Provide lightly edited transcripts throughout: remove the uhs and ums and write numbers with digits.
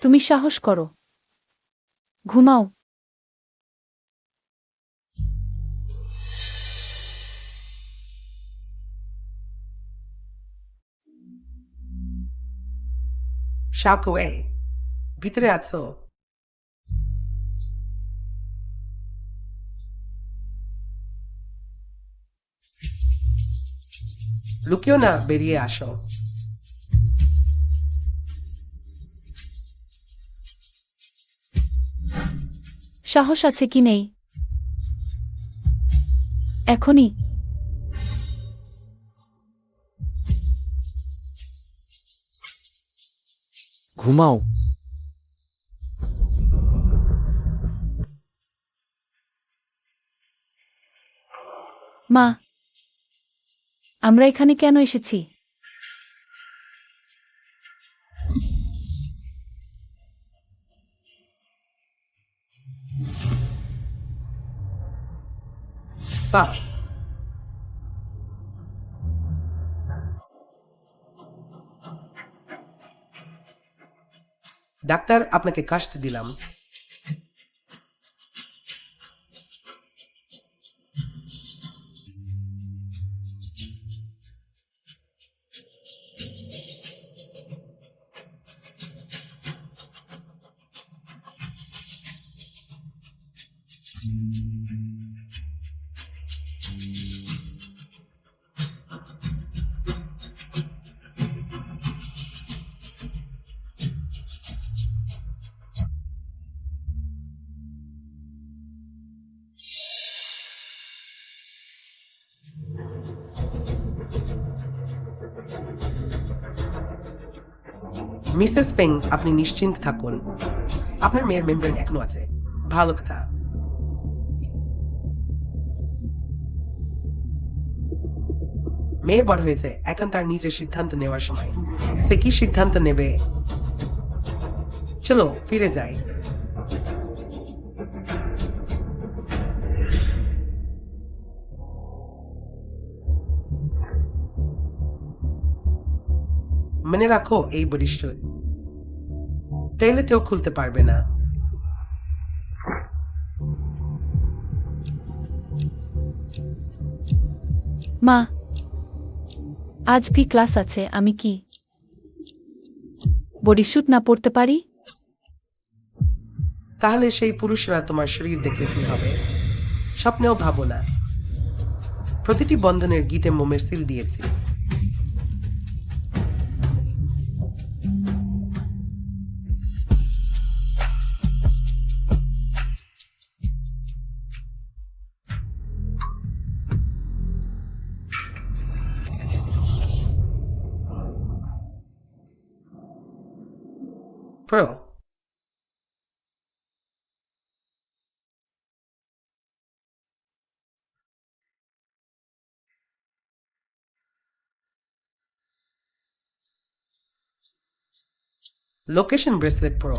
তুমি সাহস করো, ঘুমাও। শাওকে, ভিতরে আছো? লুকিও না, বেরিয়ে আসো। সাহস আছে কি নেই? এখনই। ঘুমাও। মা, আমরা এখানে কেন এসেছি? বাহ, ডাক্তার, আপনাকে কাস্ট দিলাম। মিসেস পেং, আপনি নিশ্চিন্ত থাকুন, আপনার মেয়ের মেমব্রেন এখনো আছে। ভালো কথা। মেয়ে বড় হয়েছে, এখন তার নিজের সিদ্ধান্ত নেওয়ার সময়। সে কি সিদ্ধান্ত নেবে? চলো ফিরে যাই। মনে রাখো, এই বরিষ্ঠ টয়লেটেও খুলতে পারবে না। মা, আজ কি ক্লাস আছে? আমি কি বডিস্যুট না পড়তে পারি? তাহলে সেই পুরুষরা তোমার শরীর দেখে কি হবে? স্বপ্নেও ভাবো না। প্রতিটি বন্ধনের গিটে মোমের সিল দিয়েছি। প্রো, লোকেশন ব্রেসলেট প্রো,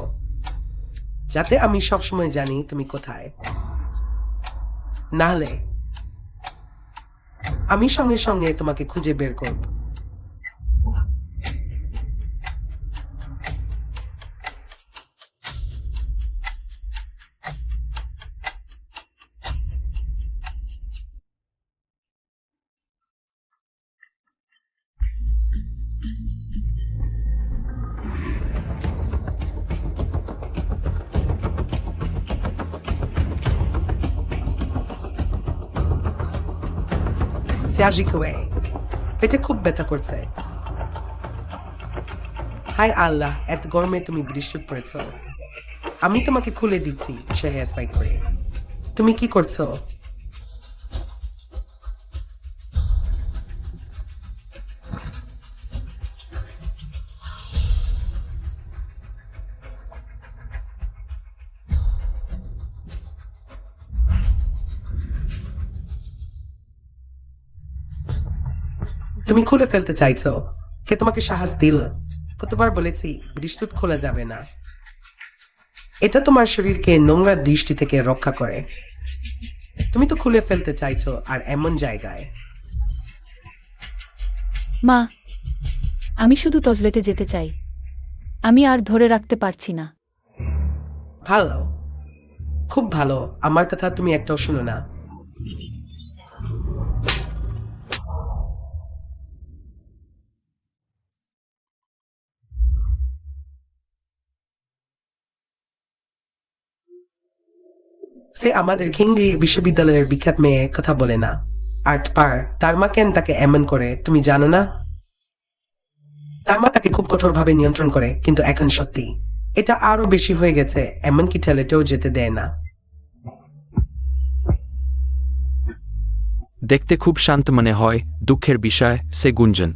যাতে আমি সবসময় জানি তুমি কোথায়। নাহলে আমি সঙ্গে সঙ্গে তোমাকে খুঁজে বের করব। সিয়াজিকুয়ে, পেটে খুব ব্যথা করছে। হায় আল্লাহ, এত গরমে তুমি বৃষ্টি পড়েছ। আমি তোমাকে খুলে দিচ্ছি সে হেয়ার স্পাই করে। তুমি কি করছো? তুমি খুলে ফেলতে চাইছো? কে তোমাকে সাহস দিল? কতবার বলেছি বৃষ্টি খোলা যাবে না। এটা তোমার শরীরকে নোংরা দৃষ্টি থেকে রক্ষা করে। তুমি তো খুলে ফেলতে চাইছো, আর এমন জায়গায়। মা, আমি শুধু টয়লেটে যেতে চাই। আমি আর ধরে রাখতে পারছি না। ভালো, খুব ভালো। আমার কথা তুমি একটাও শুনো না। সে আমাদের কিংলি বিশ্ববিদ্যালয়ের বিখ্যাত মেয়ে কথা বলে না। আর্ট পার তার মা কেন তাকে এমন করে তুমি জানো না? তার মা তাকে খুব কঠোরভাবে নিয়ন্ত্রণ করে, কিন্তু এখন সত্যি এটা আরো বেশি হয়ে গেছে, এমনকি ঠেলেটেও যেতে দেয় না। দেখতে খুব শান্ত মনে হয়, দুঃখের বিষয় সে গুঞ্জন।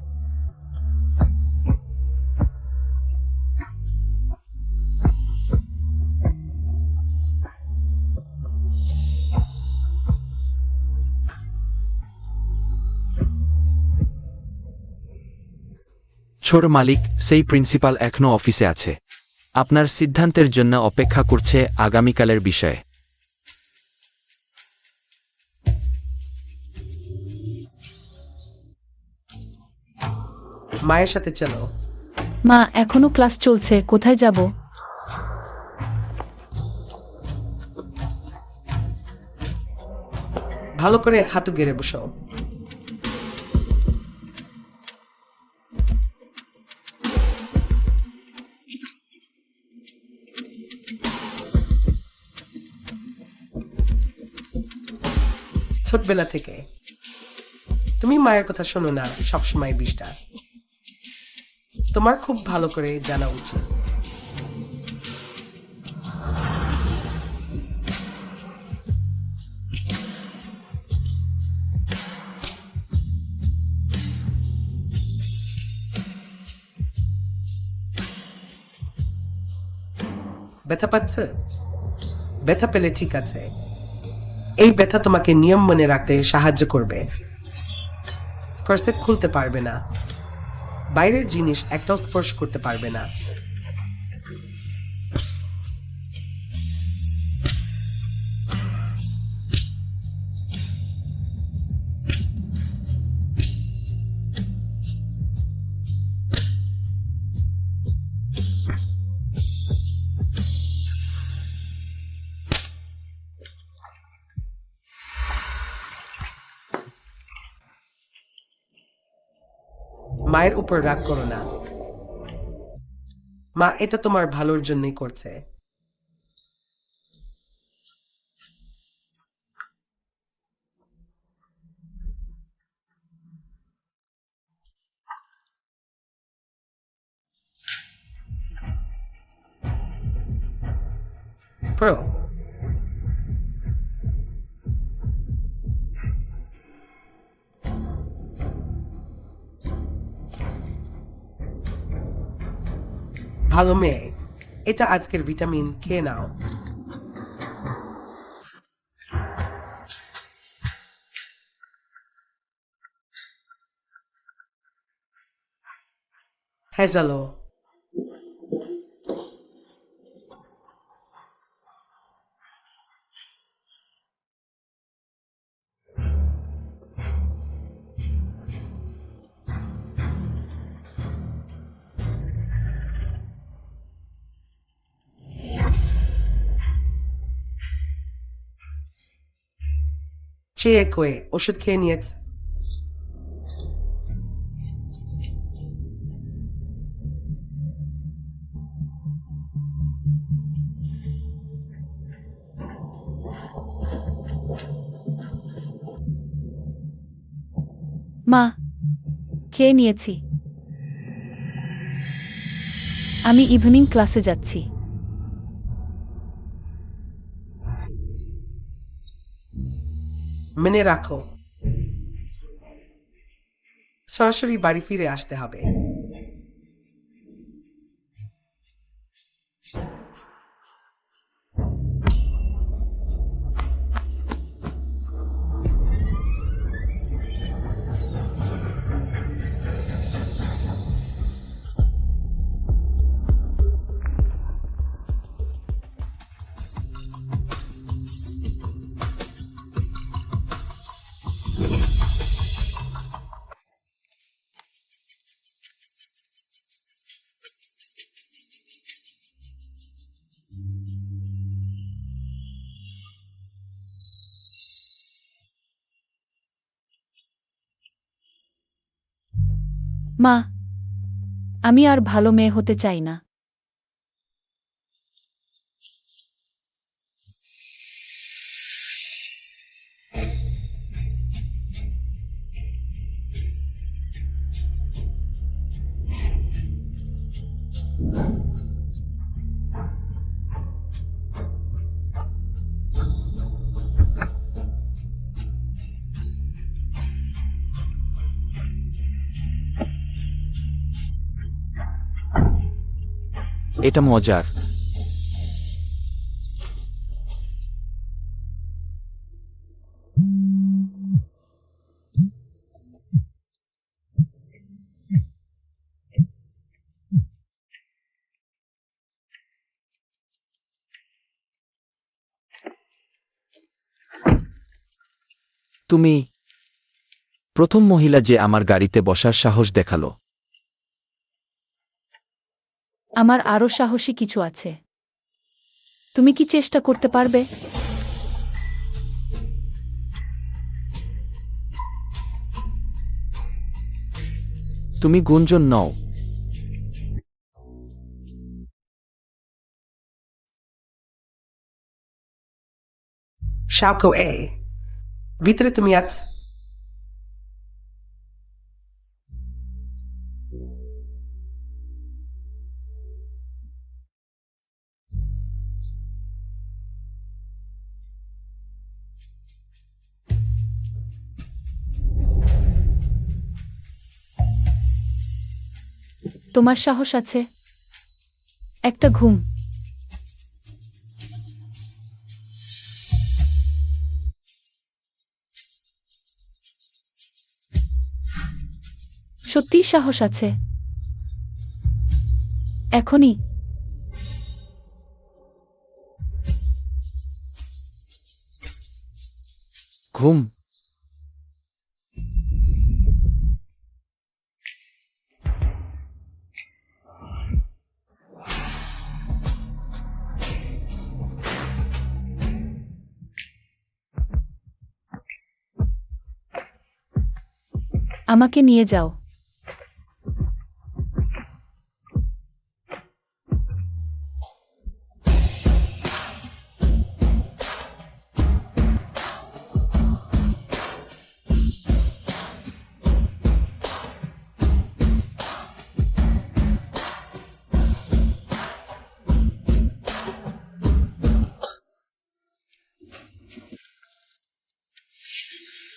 ছোট মালিক, সেই প্রিন্সিপাল এখনো অফিসে আছে। আপনার সিদ্ধান্তের জন্য অপেক্ষা করছে আগামীকালের বিষয়ে। মায়ের সাথে চলো। মা, এখনো ক্লাস চলছে, কোথায় যাব? ভালো করে হাঁটু গেড়ে বসো। ছোটবেলা থেকে তুমি মায়ের কথা শোনো না, সবসময় বিষ্টা। তোমার খুব ভালো করে জানা উচিত। ব্যথা পাচ্ছে? ব্যথা পেলে ঠিক আছে, এই ব্যথা তোমাকে নিয়ম মনে রাখতে সাহায্য করবে। কর্সেট খুলতে পারবে না, বাইরের জিনিস একটাও স্পর্শ করতে পারবে না। মায়ের উপর রাগ করো না, মা এটা তোমার ভালোর জন্যই করছে। পড়ো। ভালো মেয়ে, এটা আজকের ভিটামিন, খেয়ে নাও। হ্যাঁ চলো। চেয়ে কয়ে ওষুধ খেয়ে নিয়েছে। মা, খেয়ে নিয়েছি। আমি ইভিনিং ক্লাসে যাচ্ছি। মেনে রাখো, সরাসরি বাড়ি ফিরে আসতে হবে। মা, আমি আর ভালো মেয়ে হতে চাই না। এটা মজার। তুমি প্রথম মহিলা যে আমার গাড়িতে বসার সাহস দেখালো। আমার আরও সাহসী কিছু আছে। তুমি কি চেষ্টা করতে পারবে? তুমি গুঞ্জন নও। Shauko A. ভিতরে তুমি আছ। তোমার সাহস আছে? একটা ঘুম। সত্যিই সাহস আছে? এখনই? ঘুম। আমাকে নিয়ে যাও।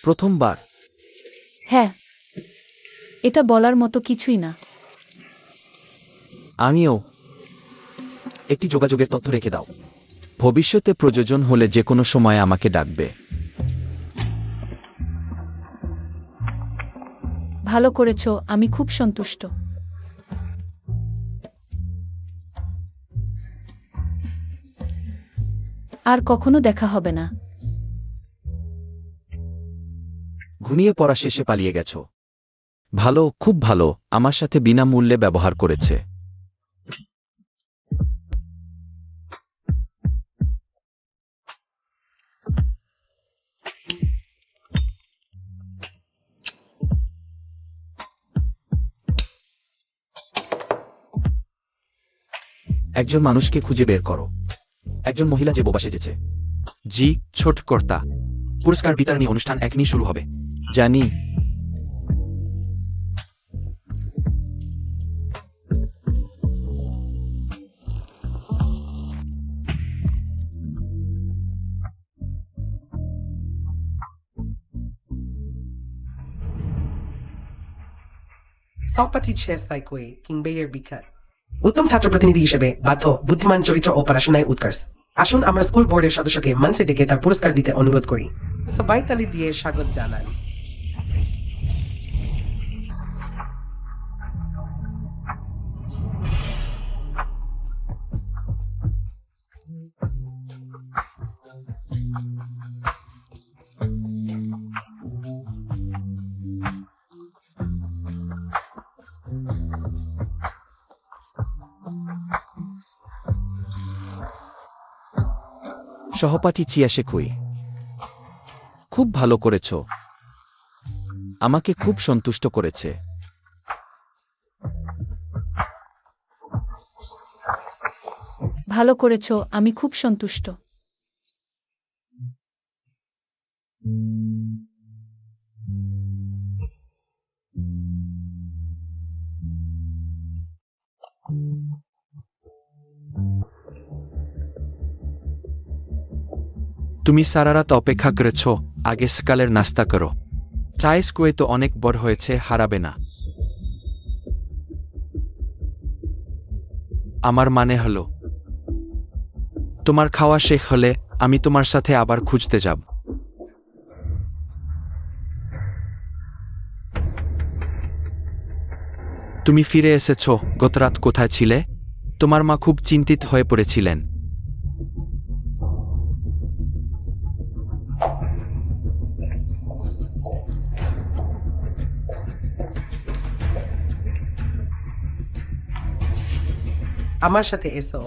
প্রথমবার। হ্যাঁ, এটা বলার মতো কিছুই না। আমিও। একটি যোগাযোগের তথ্য রেখে দাও। ভবিষ্যতে প্রয়োজন হলে যে কোনো সময় আমাকে ডাকবে। ভালো করেছ, আমি খুব সন্তুষ্ট। আর কখনো দেখা হবে না। ঘুমিয়ে পড়া শেষে পালিয়ে গেছ। ভালো, খুব ভালো। আমার সাথে বিনামূল্যে ব্যবহার করেছে। একজন মানুষকে খুঁজে বের করো। একজন মহিলা যে বোবা সেজেছে। জি, ছোট কর্তা। পুরস্কার বিতরণী অনুষ্ঠান এখনই শুরু হবে। জানি। সহপাঠী শেষ তাইকুয়ে কিংবেয়ের বিখ্যাত উত্তম ছাত্র প্রতিনিধি হিসেবে বাধ্য বুদ্ধিমান চরিত্র ও পড়াশোনায় উৎকর্ষ। আসুন আমরা স্কুল বোর্ডের সদস্যকে মঞ্চে ডেকে তার পুরস্কার দিতে অনুরোধ করি। সবাই তালি দিয়ে স্বাগত জানান। সহপাঠী চিয়াশে খুই। খুব ভালো করেছ। আমাকে খুব সন্তুষ্ট করেছে। ভালো করেছো, আমি খুব সন্তুষ্ট। তুমি সারা রাত অপেক্ষা করেছ, আগে সকালের নাস্তা করো। চায় স্কুয়ে তো অনেক বড় হয়েছে, হারাবে না। আমার মানে হলো, তোমার খাওয়া শেষ হলে আমি তোমার সাথে আবার খুঁজতে যাব। তুমি ফিরে এসেছ। গতরাত কোথায় ছিলে? তোমার মা খুব চিন্তিত হয়ে পড়েছিলেন। আমার সাথে এসো।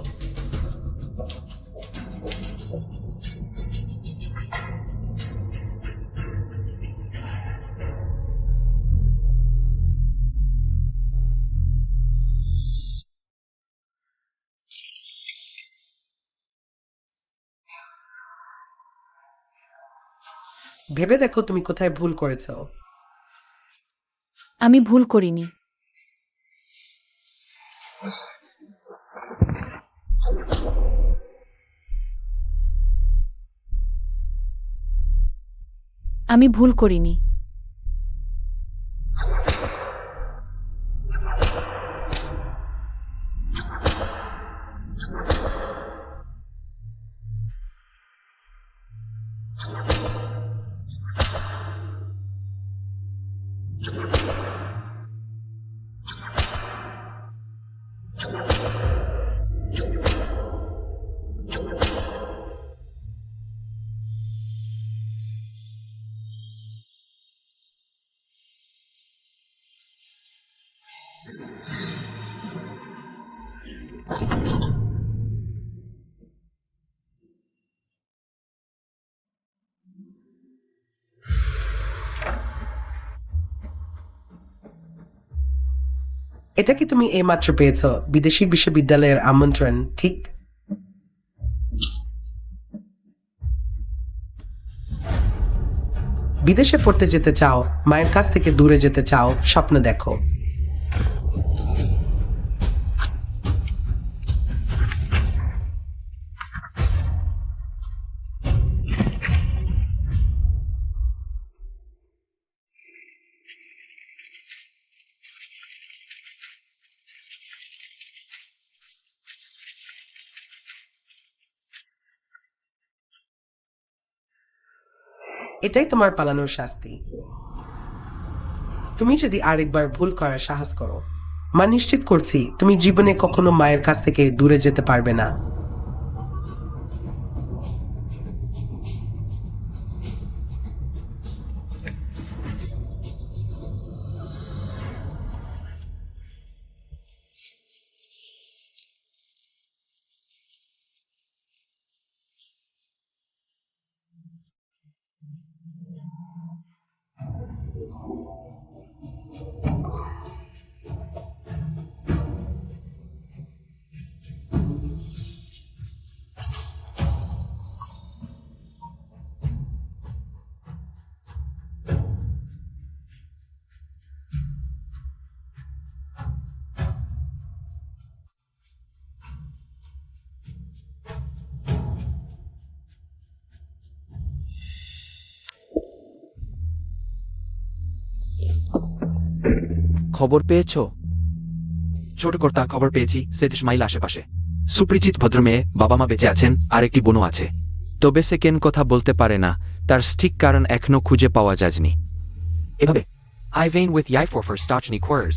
ভেবে দেখো তুমি কোথায় ভুল করেছো। আমি ভুল করিনি। আমি ভুল করিনি। এটা কি তুমি এইমাত্র পেয়েছো? বিদেশি বিশ্ববিদ্যালয়ের আমন্ত্রণ, ঠিক? বিদেশে পড়তে যেতে চাও, মায়ের কাছ থেকে দূরে যেতে চাও, স্বপ্ন দেখো। এটাই তোমার পালানোর শাস্তি। তুমি যদি আরেকবার ভুল করার সাহস করো, মা নিশ্চিত করছি তুমি জীবনে কখনো মায়ের কাছ থেকে দূরে যেতে পারবে না। খবর পেয়েছ? ছোট কর্তা, খবর পেয়েছি 37 মাইল আশেপাশে সুপরিচিত ভদ্রমেয়ে, বাবা মা বেঁচে আছেন আর একটি বোনও আছে। তবে সে কেন কথা বলতে পারে না, তার ঠিক কারণ এখনো খুঁজে পাওয়া যায়নি। এভাবে আই ভেইন উইথ ইয়াই ফর স্টাচনি কোয়ার্স।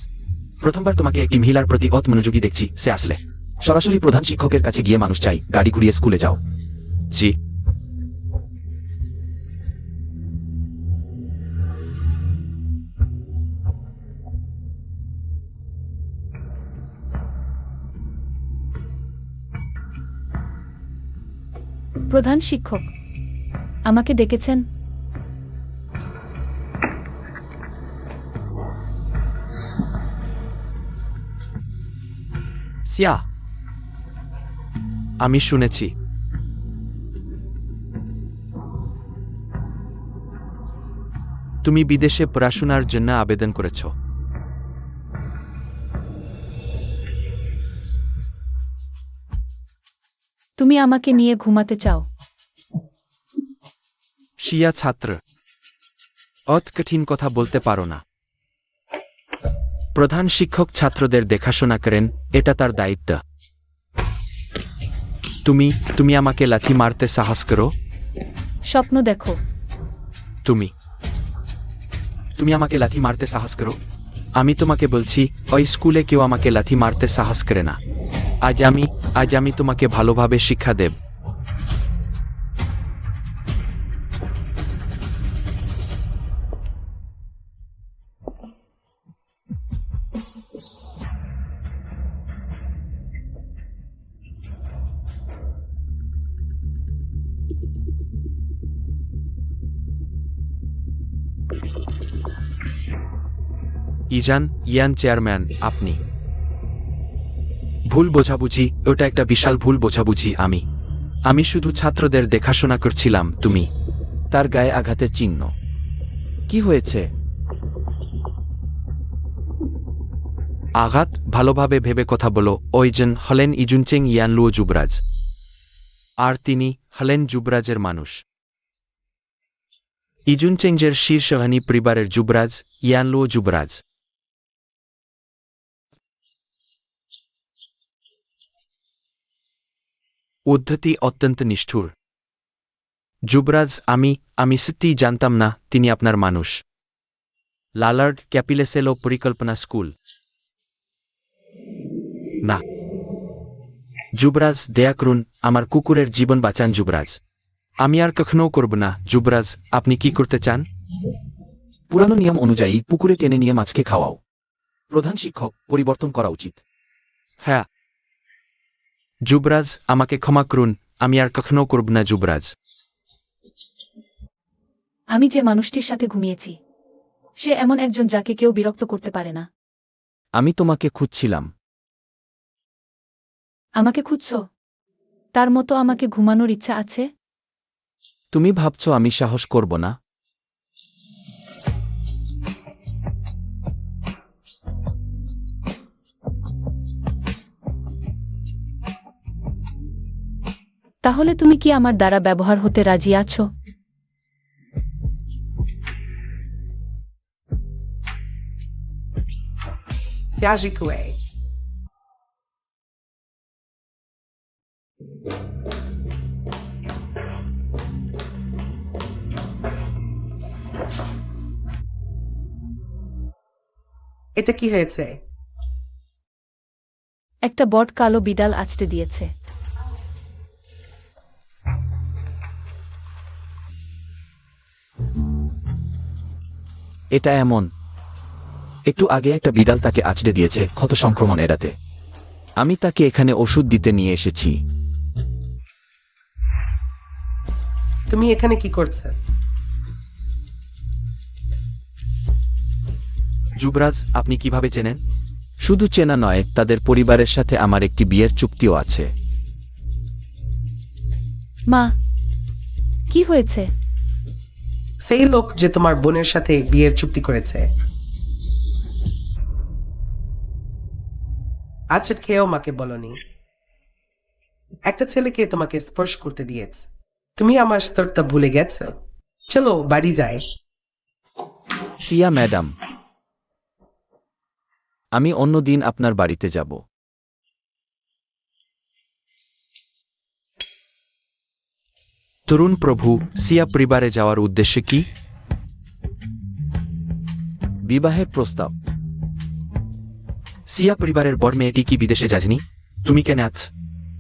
প্রথমবার তোমাকে একটি মহিলার প্রতি অত মনোযোগী দেখছি। সে আসলে সরাসরি প্রধান শিক্ষকের কাছে গিয়ে মানুষ চাই, গাড়ি ঘুরিয়ে স্কুলে যাও। জি। প্রধান শিক্ষক আমাকে ডেকেছেন। সিয়া, আমি শুনেছি। তুমি বিদেশে পড়াশোনার জন্য আবেদন করেছ। তুমি আমাকে নিয়ে ঘুমাতে চাও? শিয়া ছাত্র, অত কঠিন কথা বলতে পারো না। প্রধান শিক্ষক ছাত্রদের দেখাশোনা করেন, এটা তার দায়িত্ব। তুমি আমাকে লাথি মারতে সাহস করো? স্বপ্ন দেখো। তুমি আমাকে লাথি মারতে সাহস করো? আমি তোমাকে বলছি, ওই স্কুলে কেউ আমাকে লাথি মারতে সাহস করে না। আজ আমি তোমাকে ভালোভাবে শিক্ষা দেব। ইয়ান চেয়ারম্যান, আপনি ভুল বোঝাবুঝি, ওটা একটা বিশাল ভুল বোঝাবুঝি। আমি শুধু ছাত্রদের দেখাশোনা করছিলাম। তুমি তার গায়ে আঘাতের চিহ্ন। কি হয়েছে? আঘাত? ভালোভাবে ভেবে কথা বলো। ওইজন হলেন ইজুনচেং ইয়ানলুও যুবরাজ, আর তিনি হলেন যুবরাজের মানুষ। ইজুনচেংজের শীর্ষহানি পরিবারের যুবরাজ ইয়ানলুও যুবরাজ। উদ্ধতি অত্যন্ত নিষ্ঠুর। যুবরাজ, আমি সত্যিই জানতাম না তিনি আপনার মানুষ। লালার্ড ক্যাপিলেসেলো পরিকল্পনা স্কুল। না যুবরাজ, দয়া করুন, আমার কুকুরের জীবন বাঁচান যুবরাজ। আমি আর কখনো করব না। যুবরাজ, আপনি কি করতে চান? পুরানো নিয়ম অনুযায়ী পুকুরে টেনে নিয়ে মাছকে খাওয়াও। প্রধান শিক্ষক, পরিবর্তন করা উচিত। হ্যাঁ যুবরাজ, আমাকে ক্ষমা করুন, আমি আর কখনো করব না যুবরাজ। আমি যে মানুষটির সাথে ঘুমিয়েছি, সে এমন একজন যাকে কেউ বিরক্ত করতে পারে না। আমি তোমাকে খুঁজছিলাম। আমাকে খুঁজছ? তার মতো আমাকে ঘুমানোর ইচ্ছা আছে? তুমি ভাবছো আমি সাহস করব না? তাহলে তুমি কি আমার দ্বারা ব্যবহার হতে রাজি আছো? Siajikue. এটা কি হয়েছে? একটা বট কালো বিড়াল আছড়ে দিয়েছে। এটা এমন। একটু আগে একটা বিড়াল তাকে আঁচড়ে দিয়েছে ক্ষত সংক্রমণ এড়াতে। আমি তাকে এখানে ওষুধ দিতে নিয়ে এসেছি। তুমি এখানে কি করছো? যুবরাজ, আপনি কিভাবে চেনেন? শুধু চেনা নয়, তাদের পরিবারের সাথে আমার একটি বিয়ের চুক্তিও আছে। মা, কি হয়েছে? সেই লোক যে তোমার বোনের সাথে বিয়ের চুক্তি করেছে। আচ্ছা, খেয়েও মাকে বলনি। একটা ছেলেকে তোমাকে স্পর্শ করতে দিয়েছে। তুমি আমার স্তরটা ভুলে গেছো। চলো বাড়ি যাই। সিয়া ম্যাডাম, আমি অন্যদিন আপনার বাড়িতে যাব। তরুণ প্রভু, সিয়া পরিবারে যাওয়ার উদ্দেশ্য কি? বিবাহের প্রস্তাব। সিয়া পরিবারের বড় মেয়েটি কি বিদেশে যায়নি? তুমি কেন আছ?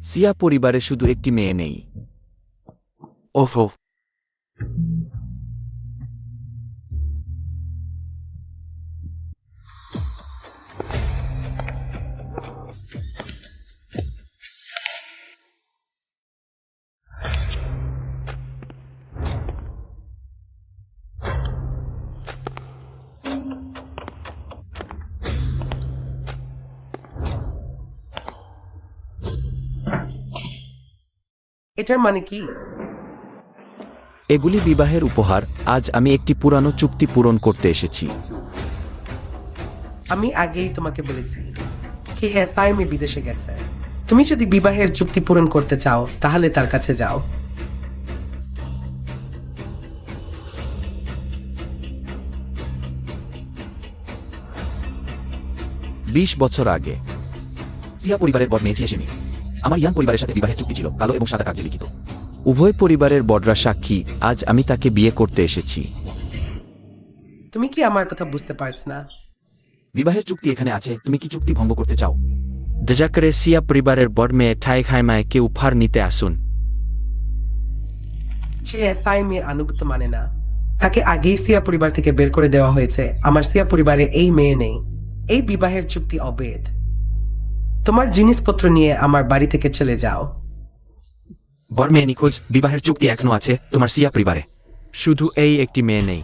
সিয়া পরিবারে শুধু একটি মেয়ে নেই। ওহো, এটার মানে কি? এগুলি বিবাহের উপহার। আজ আমি একটি পুরানো চুক্তি পূরণ করতে এসেছি। আমি আগেই তোমাকে বলেছি কে সাইমে বিদেশে গেছে। তুমি যদি বিবাহের চুক্তি পূরণ করতে চাও তাহলে তার কাছে যাও। 20 বছর আগে সিয়া পরিবারের বড় মেয়ে আসেনি। আমার ইয়ান পরিবারের সাথে বিবাহের চুক্তি ছিল, কালো এবং সাদা কাগজে লিখিত। উভয় পরিবারের বড়রা সাক্ষী। আজ আমি তাকে বিয়ে করতে এসেছি। তুমি কি আমার কথা বুঝতে পারছ না? বিবাহের চুক্তি এখানে আছে, তুমি কি চুক্তি ভঙ্গ করতে চাও? দয়া করে সিয়া পরিবারের বড় মেয়ে ঠাই খাইমায় কে উপহার নিতে আসুন। সে সাইমের আনুগত্য মানে না। তাকে আগেই সিয়া পরিবার থেকে বের করে দেওয়া হয়েছে। আমার সিয়া পরিবারে এই মেয়ে নেই। এই বিবাহের চুক্তি অবৈধ। তোমার জিনিসপত্র নিয়ে আমার বাড়ি থেকে চলে যাও। বড় মেয়ে নিখোঁজ, বিবাহের চুক্তি এখনো আছে তোমার সিয়া পরিবারে। শুধু এই একটি মেয়ে নেই।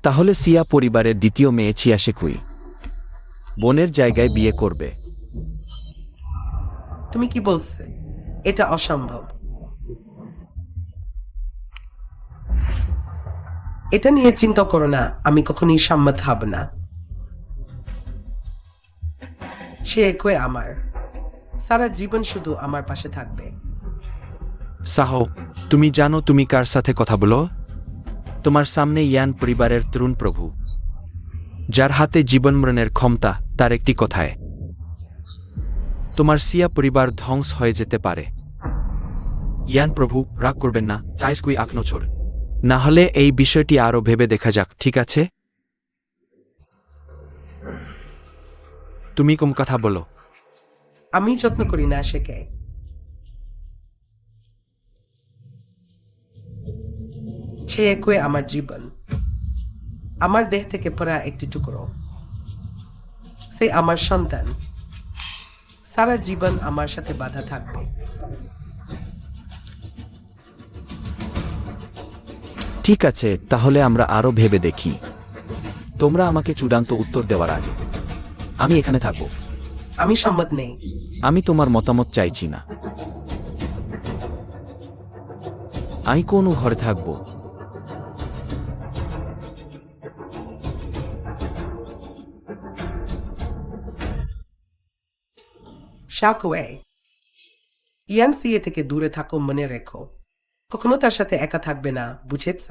তাহলে সিয়া পরিবারের দ্বিতীয় মেয়ে চিয়াশেকুই বোনের জায়গায় বিয়ে করবে। তুমি কি বলছে? এটা অসম্ভব। এটা নিয়ে চিন্তা করো না, আমি কখনই সম্মত হব না। সে একই আমার। সারা জীবন শুধু আমার পাশে থাকবে। সাহো, তুমি জানো তুমি কার সাথে কথা বলো? তোমার সামনে ইয়ান পরিবারের তরুণ প্রভু, যার হাতে জীবন মরণের ক্ষমতা। তার একটি কথায় তোমার সিয়া পরিবার ধ্বংস হয়ে যেতে পারে। ইয়ান প্রভু, রাগ করবেন না, চাইস কুই আঁকনো ছোড়। না হলে এই বিষয়টি আরো ভেবে দেখা যাক, ঠিক আছে? তুমি কম কথা বলো। আমি যত্ন করি না সেকে। সে একই আমার জীবন, আমার দেহ থেকে পড়া একটি টুকরো। সে আমার সন্তান। সারা জীবন আমার সাথে বাধা থাকবে। ঠিক আছে, তাহলে আমরা আরো ভেবে দেখি। তোমরা আমাকে চূড়ান্ত উত্তর দেওয়ার আগে আমি এখানে থাকবো। আমি সম্মত নেই। আমি তোমার মতামত চাইছি না। আমি কোন ঘরে থাকবো? শাকওয়ে, ইয়ান সিএ থেকে দূরে থাকো, মনে রেখো। কখনো তার সাথে একা থাকবে না, বুঝেছ?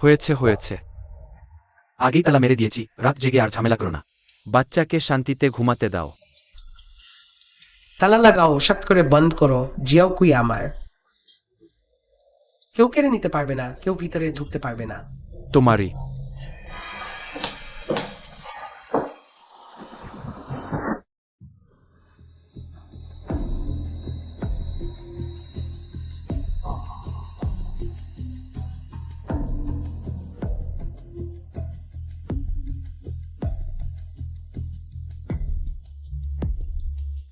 হয়েছে হয়েছে, আগেই তালা মেরে দিয়েছি, রাত জেগে আর ঝামেলা করো না। বাচ্চাকে শান্তিতে ঘুমাতে দাও। তালা লাগাও, শক্ত করে বন্ধ করো। জিয়াও কুই আমার। কেউ কেড়ে নিতে পারবে না, কেউ ভিতরে ঢুকতে পারবে না। তোমারই।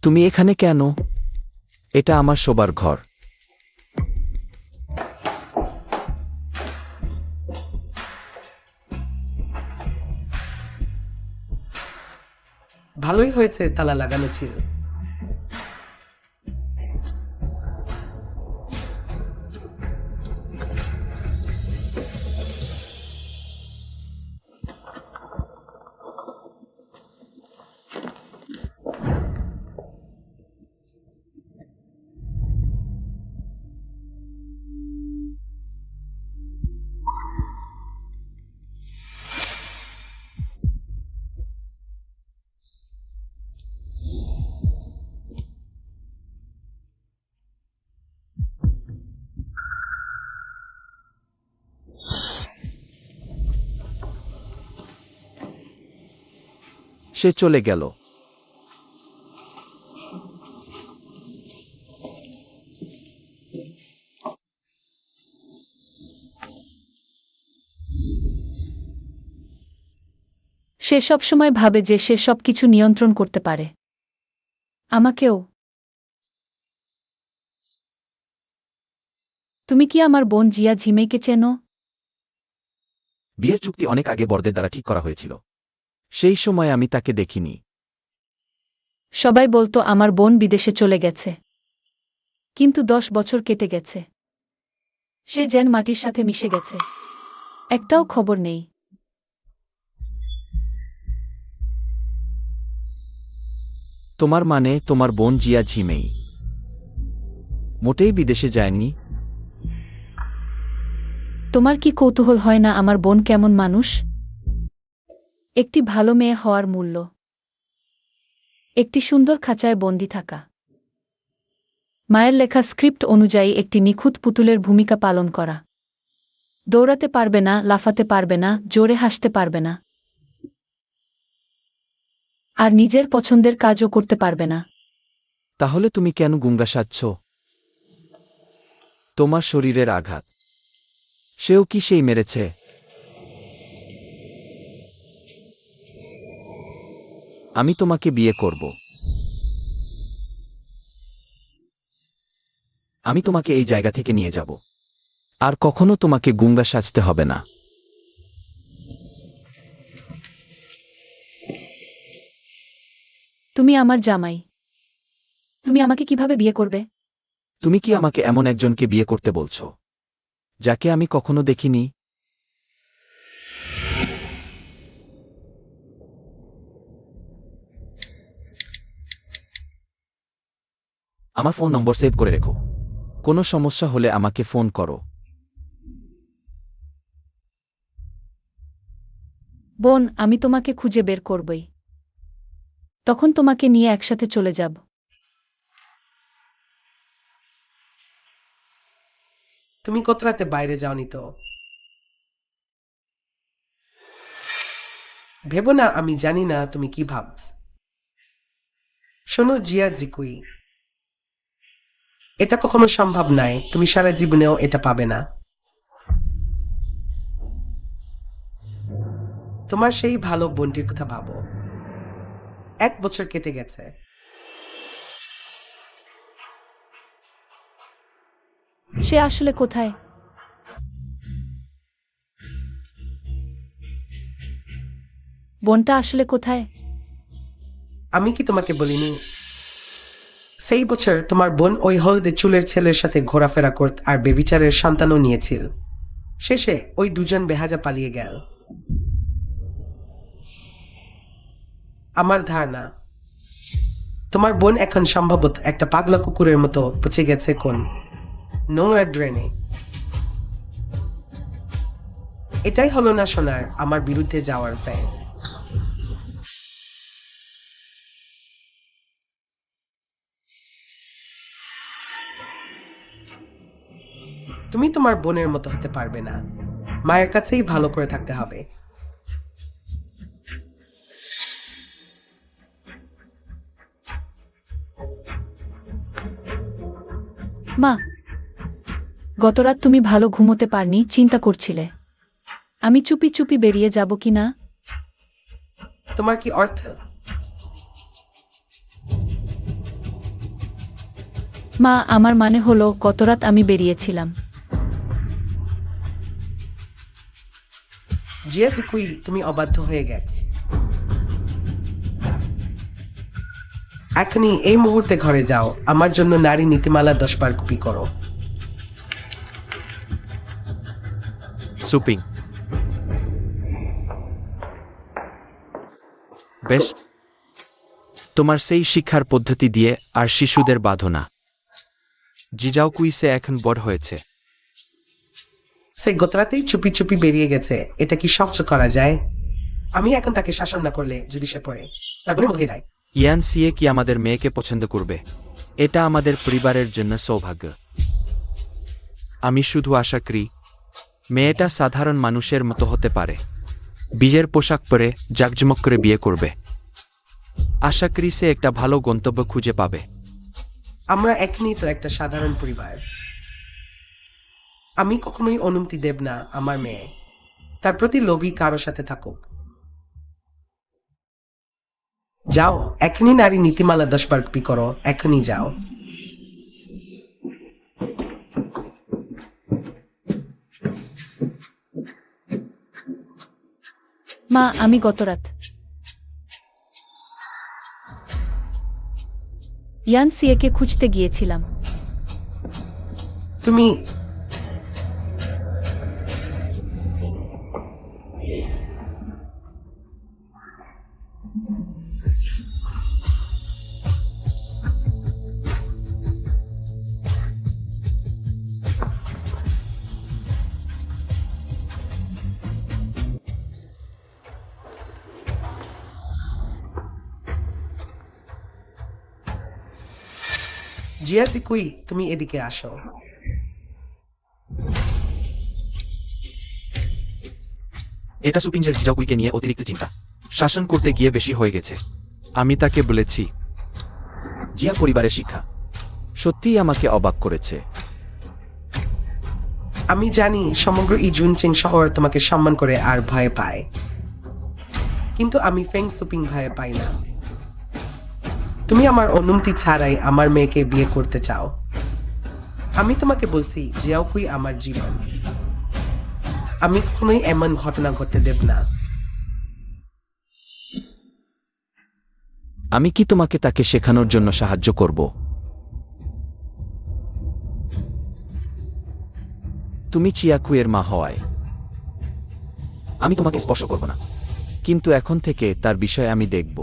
তুমি এখানে কেন? এটা আমার শোবার ঘর। ভালোই হয়েছে তালা লাগানো ছিল। সে চলে গেল। সে সবসময় ভাবে যে সে সবকিছু নিয়ন্ত্রণ করতে পারে। আমাকেও। তুমি কি আমার বোন জিয়া ঝিমেইকে চেনো? বিয়ের চুক্তি অনেক আগে বরদের দ্বারা ঠিক করা হয়েছিল। সেই সময় আমি তাকে দেখিনি। সবাই বলতো আমার বোন বিদেশে চলে গেছে, কিন্তু 10 বছর কেটে গেছে। সে যেন মাটির সাথে মিশে গেছে, একটাও খবর নেই। তোমার মানে তোমার বোন জিয়া ঝিমেই মোটেই বিদেশে যায়নি? তোমার কি কৌতূহল হয় না আমার বোন কেমন মানুষ? একটি ভালো মেয়ে হওয়ার মূল্য, একটি সুন্দর খাঁচায় বন্দি থাকা, মায়ের লেখা স্ক্রিপ্ট অনুযায়ী একটি নিখুঁত পুতুলের ভূমিকা পালন করা। দৌড়াতে পারবে না, লাফাতে পারবে না, জোরে হাসতে পারবে না, আর নিজের পছন্দের কাজও করতে পারবে না। তাহলে তুমি কেন গুঙ্গা সাজছ? তোমার শরীরের আঘাত, সেও কি সেই মেরেছে? আমি তোমাকে বিয়ে করব। আমি তোমাকে এই জায়গা থেকে নিয়ে যাব, আর কখনো তোমাকে গুঙ্গা সাজতে হবে না। তুমি আমার জামাই, তুমি আমাকে কিভাবে বিয়ে করবে? তুমি কি আমাকে এমন একজনকে বিয়ে করতে বলছো যাকে আমি কখনো দেখিনি? আমার ফোন নম্বর সেভ করে রেখো। কোনো সমস্যা হলে আমাকে ফোন করো। বোন, আমি তোমাকে খুঁজে বের করবই। তখন তোমাকে নিয়ে একসাথে চলে যাব। তুমি কত রাতে বাইরে যাওনি তো? ভেবো না আমি জানি না তুমি কি ভাবছ। শোনো জিয়া জিকুই, এটা কখনো সম্ভব নয়, তুমি সারা জীবনেও এটা পাবে না। তোমার সেই ভালো বোনটির কথা ভাবো। 1 বছর কেটে গেছে। সে আসলে কোথায়? বোনটা আসলে কোথায়? আমি কি তোমাকে বলিনি? সেই বছর তোমার বোন ওই হলদে চুলের ছেলের সাথে ঘোরাফেরা করত আর বেবিচারের সন্তানও নিয়েছিল। শেষে ওই দুজন বেহাজা পালিয়ে গেল। আমার ধারণা তোমার বোন এখন সম্ভবত একটা পাগলা কুকুরের মতো পচে গেছে কোন নোংরা ড্রেনে। এটাই হলো না সোনার আমার বিরুদ্ধে যাওয়ার প্ল্যান। তুমি তোমার বোনের মতো হতে পারবে না। মায়ের কাছেই ভালো করে থাকতে হবে। মা, গতরাত তুমি ভালো ঘুমোতে পারনি, চিন্তা করছিলে আমি চুপি চুপি বেরিয়ে যাব কি না। তোমার কি অর্থ? মা, আমার মানে হলো গতরাত আমি বেরিয়েছিলাম। জিয়া জিকুই, তুমি অবাধ্য হয়ে গেছ। এখনই এই মুহূর্তে ঘরে যাও, আমার জন্য নারী নীতিমালা 10 বার কপি করো। সুপিং। বেশ, তোমার সেই শিক্ষার পদ্ধতি দিয়ে আর শিশুদের বাঁধনা। জিজাও কুইসে এখন বড় হয়েছে। সে গতরাতেই চুপি চুপি বেরিয়ে গেছে, এটা কি সহ্য করা যায়? আমি এখন তাকে শাসন না করলে যদি সে পড়ে তারপরে মুখে যায়। ইয়ান সিয়ে কি আমাদের মেয়েকে পছন্দ করবে? এটা আমাদের পরিবারের জন্য সৌভাগ্য। আমি শুধু আশা করি মেয়েটা সাধারণ মানুষের মতো হতে পারে, বিয়ের পোশাক পরে জাঁকজমক করে বিয়ে করবে। আশা করি সে একটা ভালো গন্তব্য খুঁজে পাবে। আমরা এখনই তো একটা সাধারণ পরিবার। আমি কখনোই অনুমতি দেব না আমার মেয়ে তার প্রতি লোভী কারো সাথে থাকুক। যাও, এখনই নারী নীতিমালা 10 বার কপি করো, এখনই যাও। মা, আমি গতরাত ইয়ান সিয়েকে খুঁজতে গিয়েছিলাম। তুমি জিয়াজি কুই, তুমি এদিকে আসো। এটা সুপিঞ্জের জিজাকুইকে নিয়ে অতিরিক্ত চিন্তা শাসন করতে গিয়ে বেশি হয়ে গেছে। আমি তাকে বলেছি, জিয়া পরিবারের শিক্ষা সত্যিই আমাকে অবাক করেছে। আমি জানি সমগ্র ইজুনচিং শহর তোমাকে সম্মান করে আর ভয় পায়, কিন্তু আমি ফেং সুপিং ভয় পাই না। তুমি আমার অনুমতি ছাড়াই আমার মেয়েকে বিয়ে করতে চাও। আমি তোমাকে বলছি, জিয়াকুই আমার জীবন। আমি কখনোই এমন ঘটনা ঘটতে দেব না। আমি কি তোমাকে তাকে শেখানোর জন্য সাহায্য করব? তুমি চিয়াকুয়ের মা হওয়ায় আমি তোমাকে স্পর্শ করব না, কিন্তু এখন থেকে তার বিষয় আমি দেখব।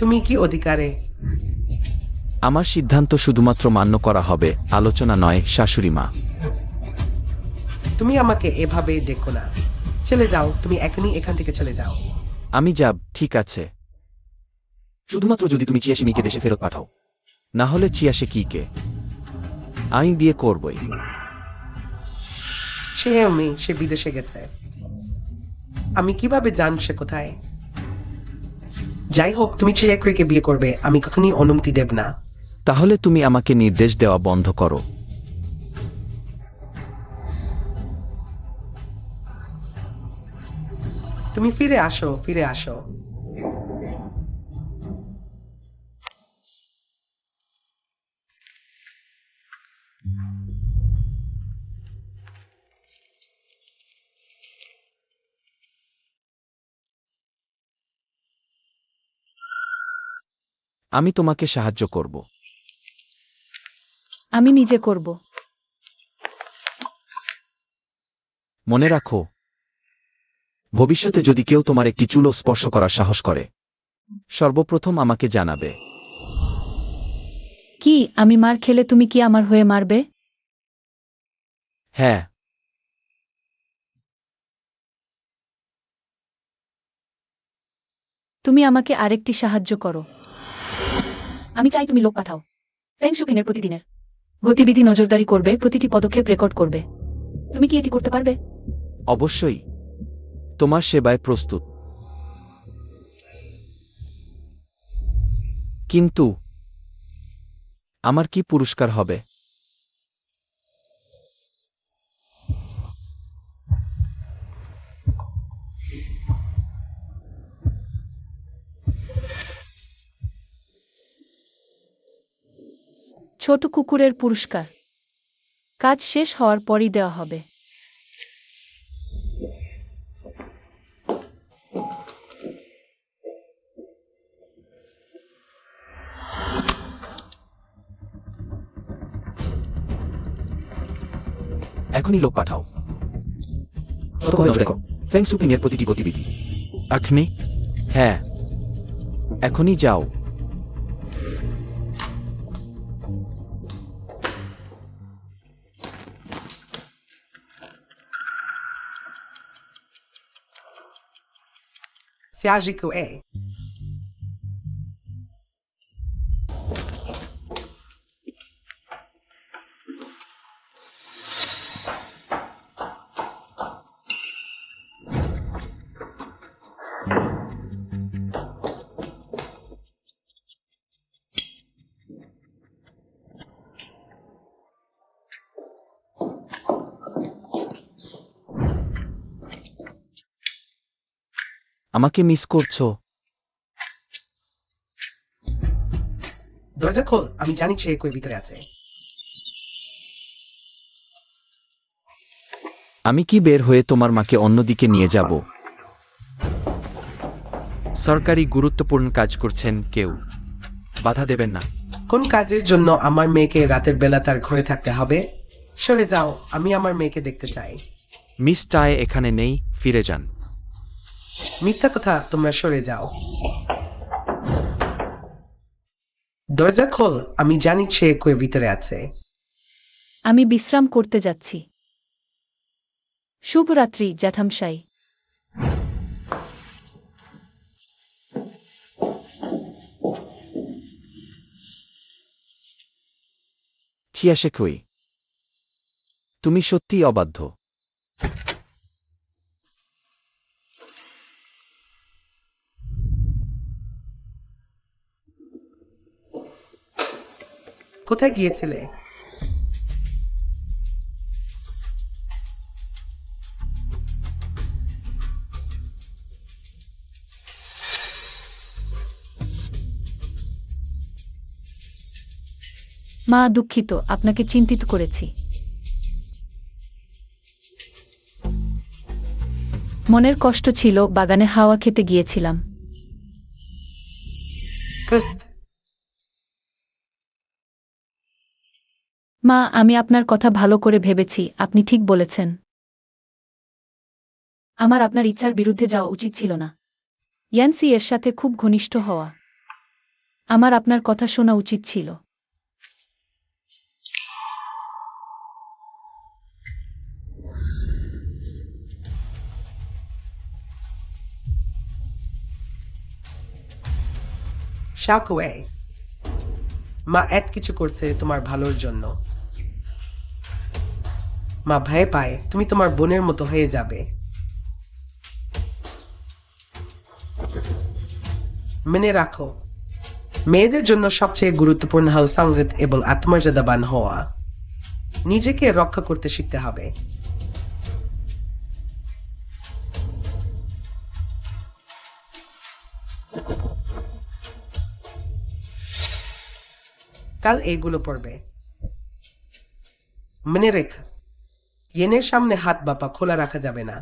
তুমি কি অধিকারে? আমার সিদ্ধান্ত শুধুমাত্র মান্য করা হবে, আলোচনা নয়, শাশুড়ি মা। তুমি আমাকে এভাবে দেখো না। চলে যাও, তুমি এখনই এখান থেকে চলে যাও। আমি যাব, ঠিক আছে, শুধুমাত্র যদি তুমি চিয়াশিমিকে দেশে ফেরত পাঠাও। না হলে চিয়াশে কিকে আমি বিয়ে করবই। সে বিদেশে গেছে। আমি কিভাবে জান সে কোথায়? যাই হোক, তুমি চিয়াকুইকে বিয়ে করবে, আমি কখনই অনুমতি দেব না। তাহলে তুমি আমাকে নির্দেশ দেওয়া বন্ধ করো। তুমি ফিরে আসো, ফিরে আসো। আমি তোমাকে সাহায্য করব। আমি নিজে করব। মনে রাখো, ভবিষ্যতে যদি কেউ তোমার একটি চুলও স্পর্শ করার সাহস করে, সর্বপ্রথম আমাকে জানাবে। কি, আমি মার খেলে তুমি কি আমার হয়ে মারবে? হ্যাঁ। তুমি আমাকে আরেকটি সাহায্য করো। আমি চাই তুমি লোক পাঠাও, ফেং শুপিংয়ের প্রতিদিনের গতিবিধি নজরদারি করবে, প্রতিটি পদক্ষেপ রেকর্ড করবে। তুমি কি এটি করতে পারবে? অবশ্যই, তোমার সেবায় প্রস্তুত। কিন্তু আমার কি পুরস্কার হবে? ছোট কুকুরের পুরস্কার কাজ শেষ হওয়ার পরই দেওয়া হবে। এখনই লোক পাঠাও। ততক্ষণ নজর রেখো ফেং শুপিং এর প্রতিটি গতিবিধি। এখনই? হ্যাঁ, এখনই যাও। Siajiku A. আমাকে মিস করছো? দরজা খোল, আমি জানি সে কই ভিতরে আছে। আমি কি বের হয়ে তোমার মাকে অন্যদিকে নিয়ে যাব? সরকারি গুরুত্বপূর্ণ কাজ করছেন, কেউ বাধা দেবেন না। কোন কাজের জন্য আমার মেয়েকে রাতের বেলা তার ঘরে থাকতে হবে? সরে যাও, আমি আমার মেয়েকে দেখতে চাই। মিস টায় এখানে নেই, ফিরে যান। মিথ্যা কথা, তোমরা সরে যাও। দরজা খোল, আমি জানি সে কই ভিতরে আছে। আমি বিশ্রাম করতে যাচ্ছি। শুভরাত্রি জ্যাঠামশাই। চিয়াশে কই? তুমি সত্যিই অবাধ্য। কোথায় গিয়েছিলে? মা, দুঃখিত, আপনাকে চিন্তিত করেছি। মনের কষ্ট ছিল, বাগানে হাওয়া খেতে গিয়েছিলাম। ক্রিস্ট, মা, আমি আপনার কথা ভালো করে ভেবেছি, আপনি ঠিক বলেছেন। আমার আপনার ইচ্ছার বিরুদ্ধে যাওয়া উচিত ছিল না। ইয়ানসি এর সাথে খুব ঘনিষ্ঠ হওয়া। আমার আপনার কথা শোনা উচিত ছিল। শাকওয়ে, মা এত কিছু করছে তোমার ভালোর জন্য। মা ভয় পায় তুমি তোমার বোনের মতো হয়ে যাবে। মনে রাখো, মেয়েদের জন্য সবচেয়ে গুরুত্বপূর্ণ হল সংযত এবং আত্মমর্যাদাবান হওয়া। নিজেকে রক্ষা করতে শিখতে হবে। কাল এইগুলো পড়বে। মনে রেখ, ইয়েনের সামনে হাত বা পা খোলা রাখা যাবে না।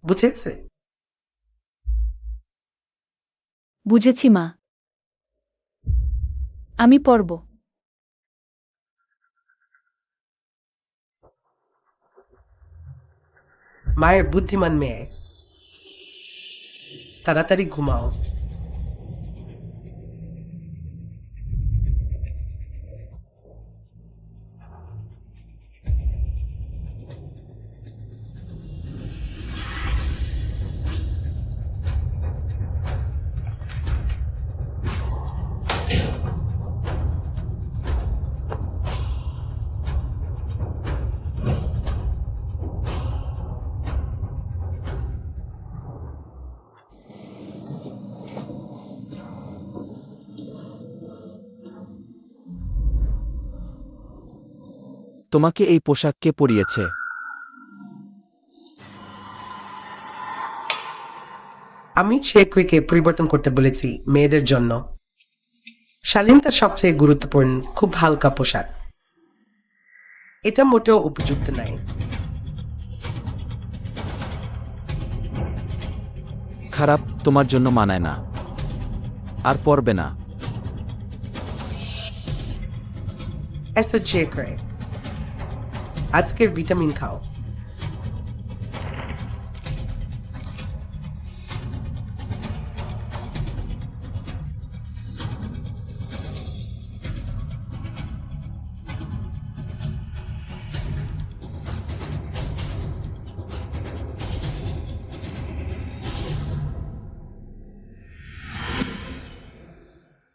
বুঝেছে? বুঝেছি মা। আমি পড়ব। মায়ের বুদ্ধিমান মেয়ে। তাড়াতাড়ি ঘুমাও। তোমাকে এই পোশাক কে পরিয়েছে? আমি শেখকে পরিবর্তন করতে বলেছি মেয়েদের জন্য। শালীনতা সবচেয়ে গুরুত্বপূর্ণ, খুব হালকা পোশাক। এটা মোটেও উপযুক্ত নাই। খারাপ, তোমার জন্য মানায় না। আর পরবে না। এসো শেখরে, আজকের ভিটামিন খাও।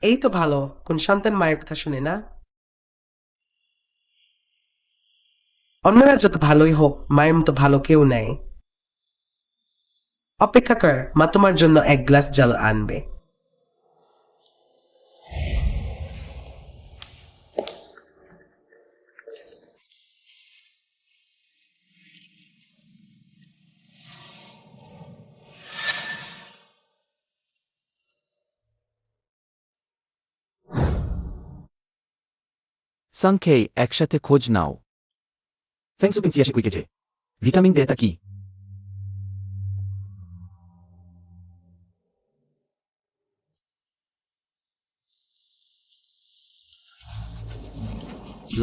এই তো ভালো, কোন সন্তান মায়ের কথা শুনে না? অন্যরা যত ভালোই হোক, মায়ের মতো ভালো কেউ নেই। অপেক্ষা কর, মা তোমার জন্য এক গ্লাস জল আনবে। সাংখেই একসাথে খোঁজ নাও। ফেংসুপিং চিয়াশি কুইকেছে ভিটামিন দে তা কি?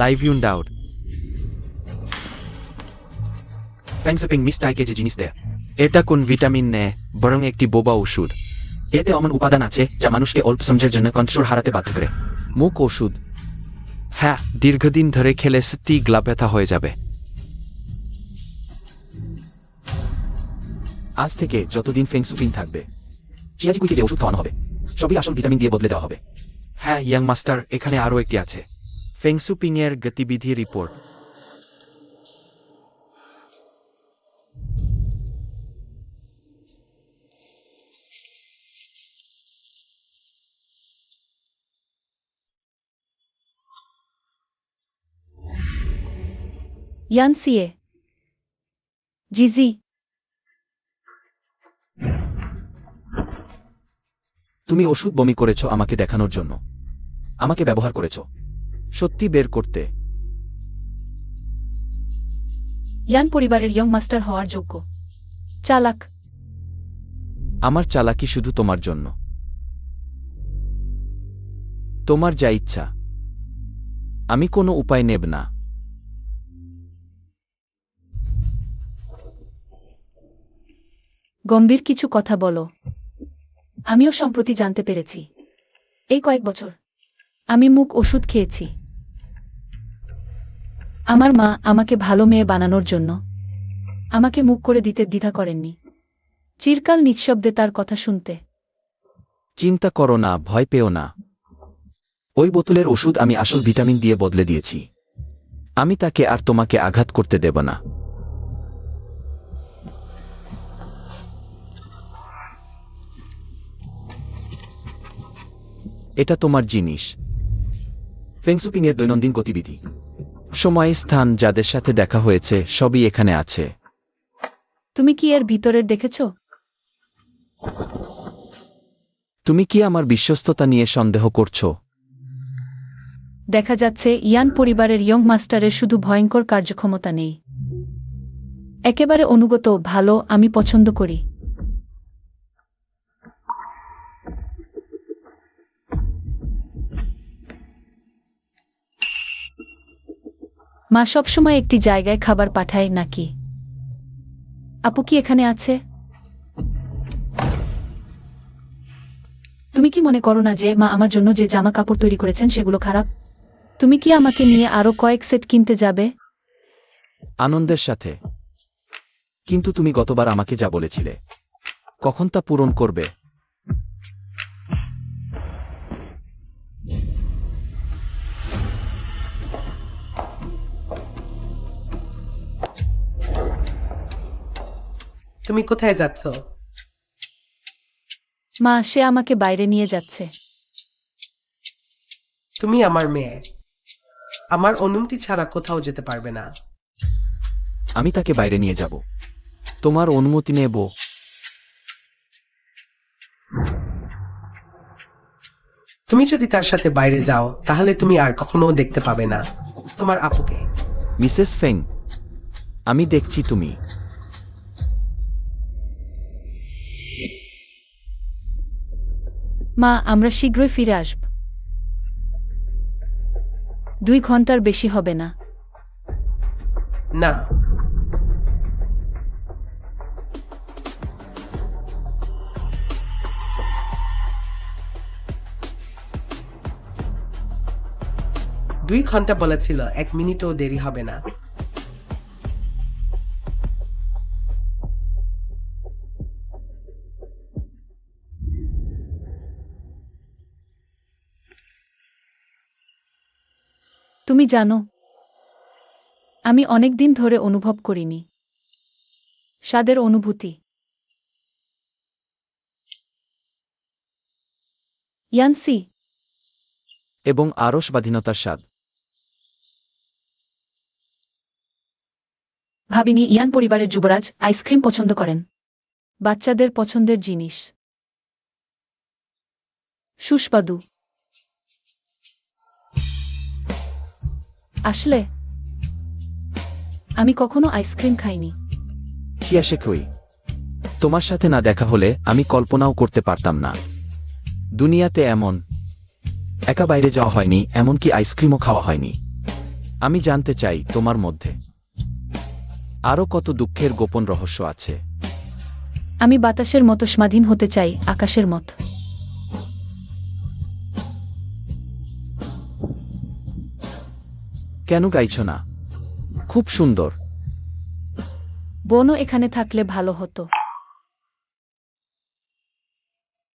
লাইভ ইউন ডাউট ফ্যাংসপিং মিস্টাই কেজি জিনিস দেয়। এটা কোন ভিটামিন নে, বরং একটি বোবা ওষুধ। এতে এমন উপাদান আছে যা মানুষকে অল্প সময়ের জন্য কন্ট্রোল হারাতে বাধ্য করে। মুখ ওষুধ। হ্যাঁ, দীর্ঘদিন ধরে খেলে সত্যি গলা ব্যথা হয়ে যাবে। আজ থেকে যতদিন ফেংসুপিং থাকবে চিয়াজি কুইকে যে ওষুধ খাওয়ানো হবে সবই আসল ভিটামিন দিয়ে বদলে দেওয়া হবে। হ্যাঁ ইয়াং মাস্টার, এখানে আরও একটি আছে। ফেংসুপিং এর গতিবিধি রিপোর্ট। ইয়ানসিয়ে জিজি, তুমি ওষুধ বমি করেছ আমাকে দেখানোর জন্য, আমাকে ব্যবহার করেছ সত্যি বের করতে। ইয়ান পরিবারের ইয়ং মাস্টার হওয়ার যোগ্য। চালাক। আমার চালাকি শুধু তোমার জন্য। তোমার যা ইচ্ছা, আমি কোনো উপায় নেব না। গম্ভীর কিছু কথা বলো। আমিও সম্প্রতি জানতে পেরেছি এই কয়েক বছর আমি মুখ ওষুধ খেয়েছি। আমার মা আমাকে ভালো মেয়ে বানানোর জন্য আমাকে মুখ করে দিতে দ্বিধা করেননি। চিরকাল নিঃশব্দে তার কথা শুনতে। চিন্তা করো না, ভয় পেও না। ওই বোতলের ওষুধ আমি আসল ভিটামিন দিয়ে বদলে দিয়েছি। আমি তাকে আর তোমাকে আঘাত করতে দেব না। এটা তোমার জিনিস। ফেংসুপিং এর দৈনন্দিন গতিবিধি, সময়, স্থান, যাদের সাথে দেখা হয়েছে সবই এখানে আছে। তুমি কি এর ভিতরের দেখেছ? তুমি কি আমার বিশ্বস্ততা নিয়ে সন্দেহ করছো? দেখা যাচ্ছে ইয়ান পরিবারের ইয়ং মাস্টারের শুধু ভয়ঙ্কর কার্যক্ষমতা নেই, একেবারে অনুগত, ভালো, আমি পছন্দ করি। মা সবসময় একটি জায়গায় খাবার পাঠায় নাকি? আপু কি এখানে আছে? তুমি কি মনে করো না যে মা আমার জন্য যে জামা কাপড় তৈরি করেছেন সেগুলো খারাপ? তুমি কি আমাকে নিয়ে আরো কয়েক সেট কিনতে যাবে? আনন্দের সাথে। কিন্তু তুমি গতবার আমাকে যা বলেছিলে, কখন তা পূরণ করবে? তুমি কোথায় যাচ্ছ? মা, সে আমাকে বাইরে নিয়ে যাচ্ছে। তুমি আমার মেয়ে, আমার অনুমতি ছাড়া কোথাও যেতে পারবে না। আমি তাকে বাইরে নিয়ে যাব, তোমার অনুমতি নেব। তুমি যদি তার সাথে বাইরে যাও তাহলে তুমি আর কখনো দেখতে পাবে না তোমার আপুকে। মিসেস ফেং, আমি দেখছি তুমি। মা, আমরা শীঘ্রই ফিরে আসব। 2 ঘন্টার বেশি হবে না। না, দুই ঘন্টা বলেছিল, 1 মিনিটও দেরি হবে না। তুমি জানো, আমি অনেক দিন ধরে অনুভব করিনি স্বাদের অনুভূতি। ইয়ানসি, এবং আরও স্বাধীনতার স্বাদ। ভাবিনি ইয়ান পরিবারের যুবরাজ আইসক্রিম পছন্দ করেন। বাচ্চাদের পছন্দের জিনিস। সুস্বাদু। আসলে আমি কখনো আইসক্রিম খাইনি। চিয়া কই? তোমার সাথে না দেখা হলে আমি কল্পনাও করতে পারতাম না। দুনিয়াতে এমন একা বাইরে যাওয়া হয়নি, এমনকি আইসক্রিমও খাওয়া হয়নি। আমি জানতে চাই তোমার মধ্যে আরও কত দুঃখের গোপন রহস্য আছে। আমি বাতাসের মতো স্বাধীন হতে চাই, আকাশের মতো। কেন গাইছ না? খুব সুন্দর। বোনও এখানে থাকলে ভালো হতো।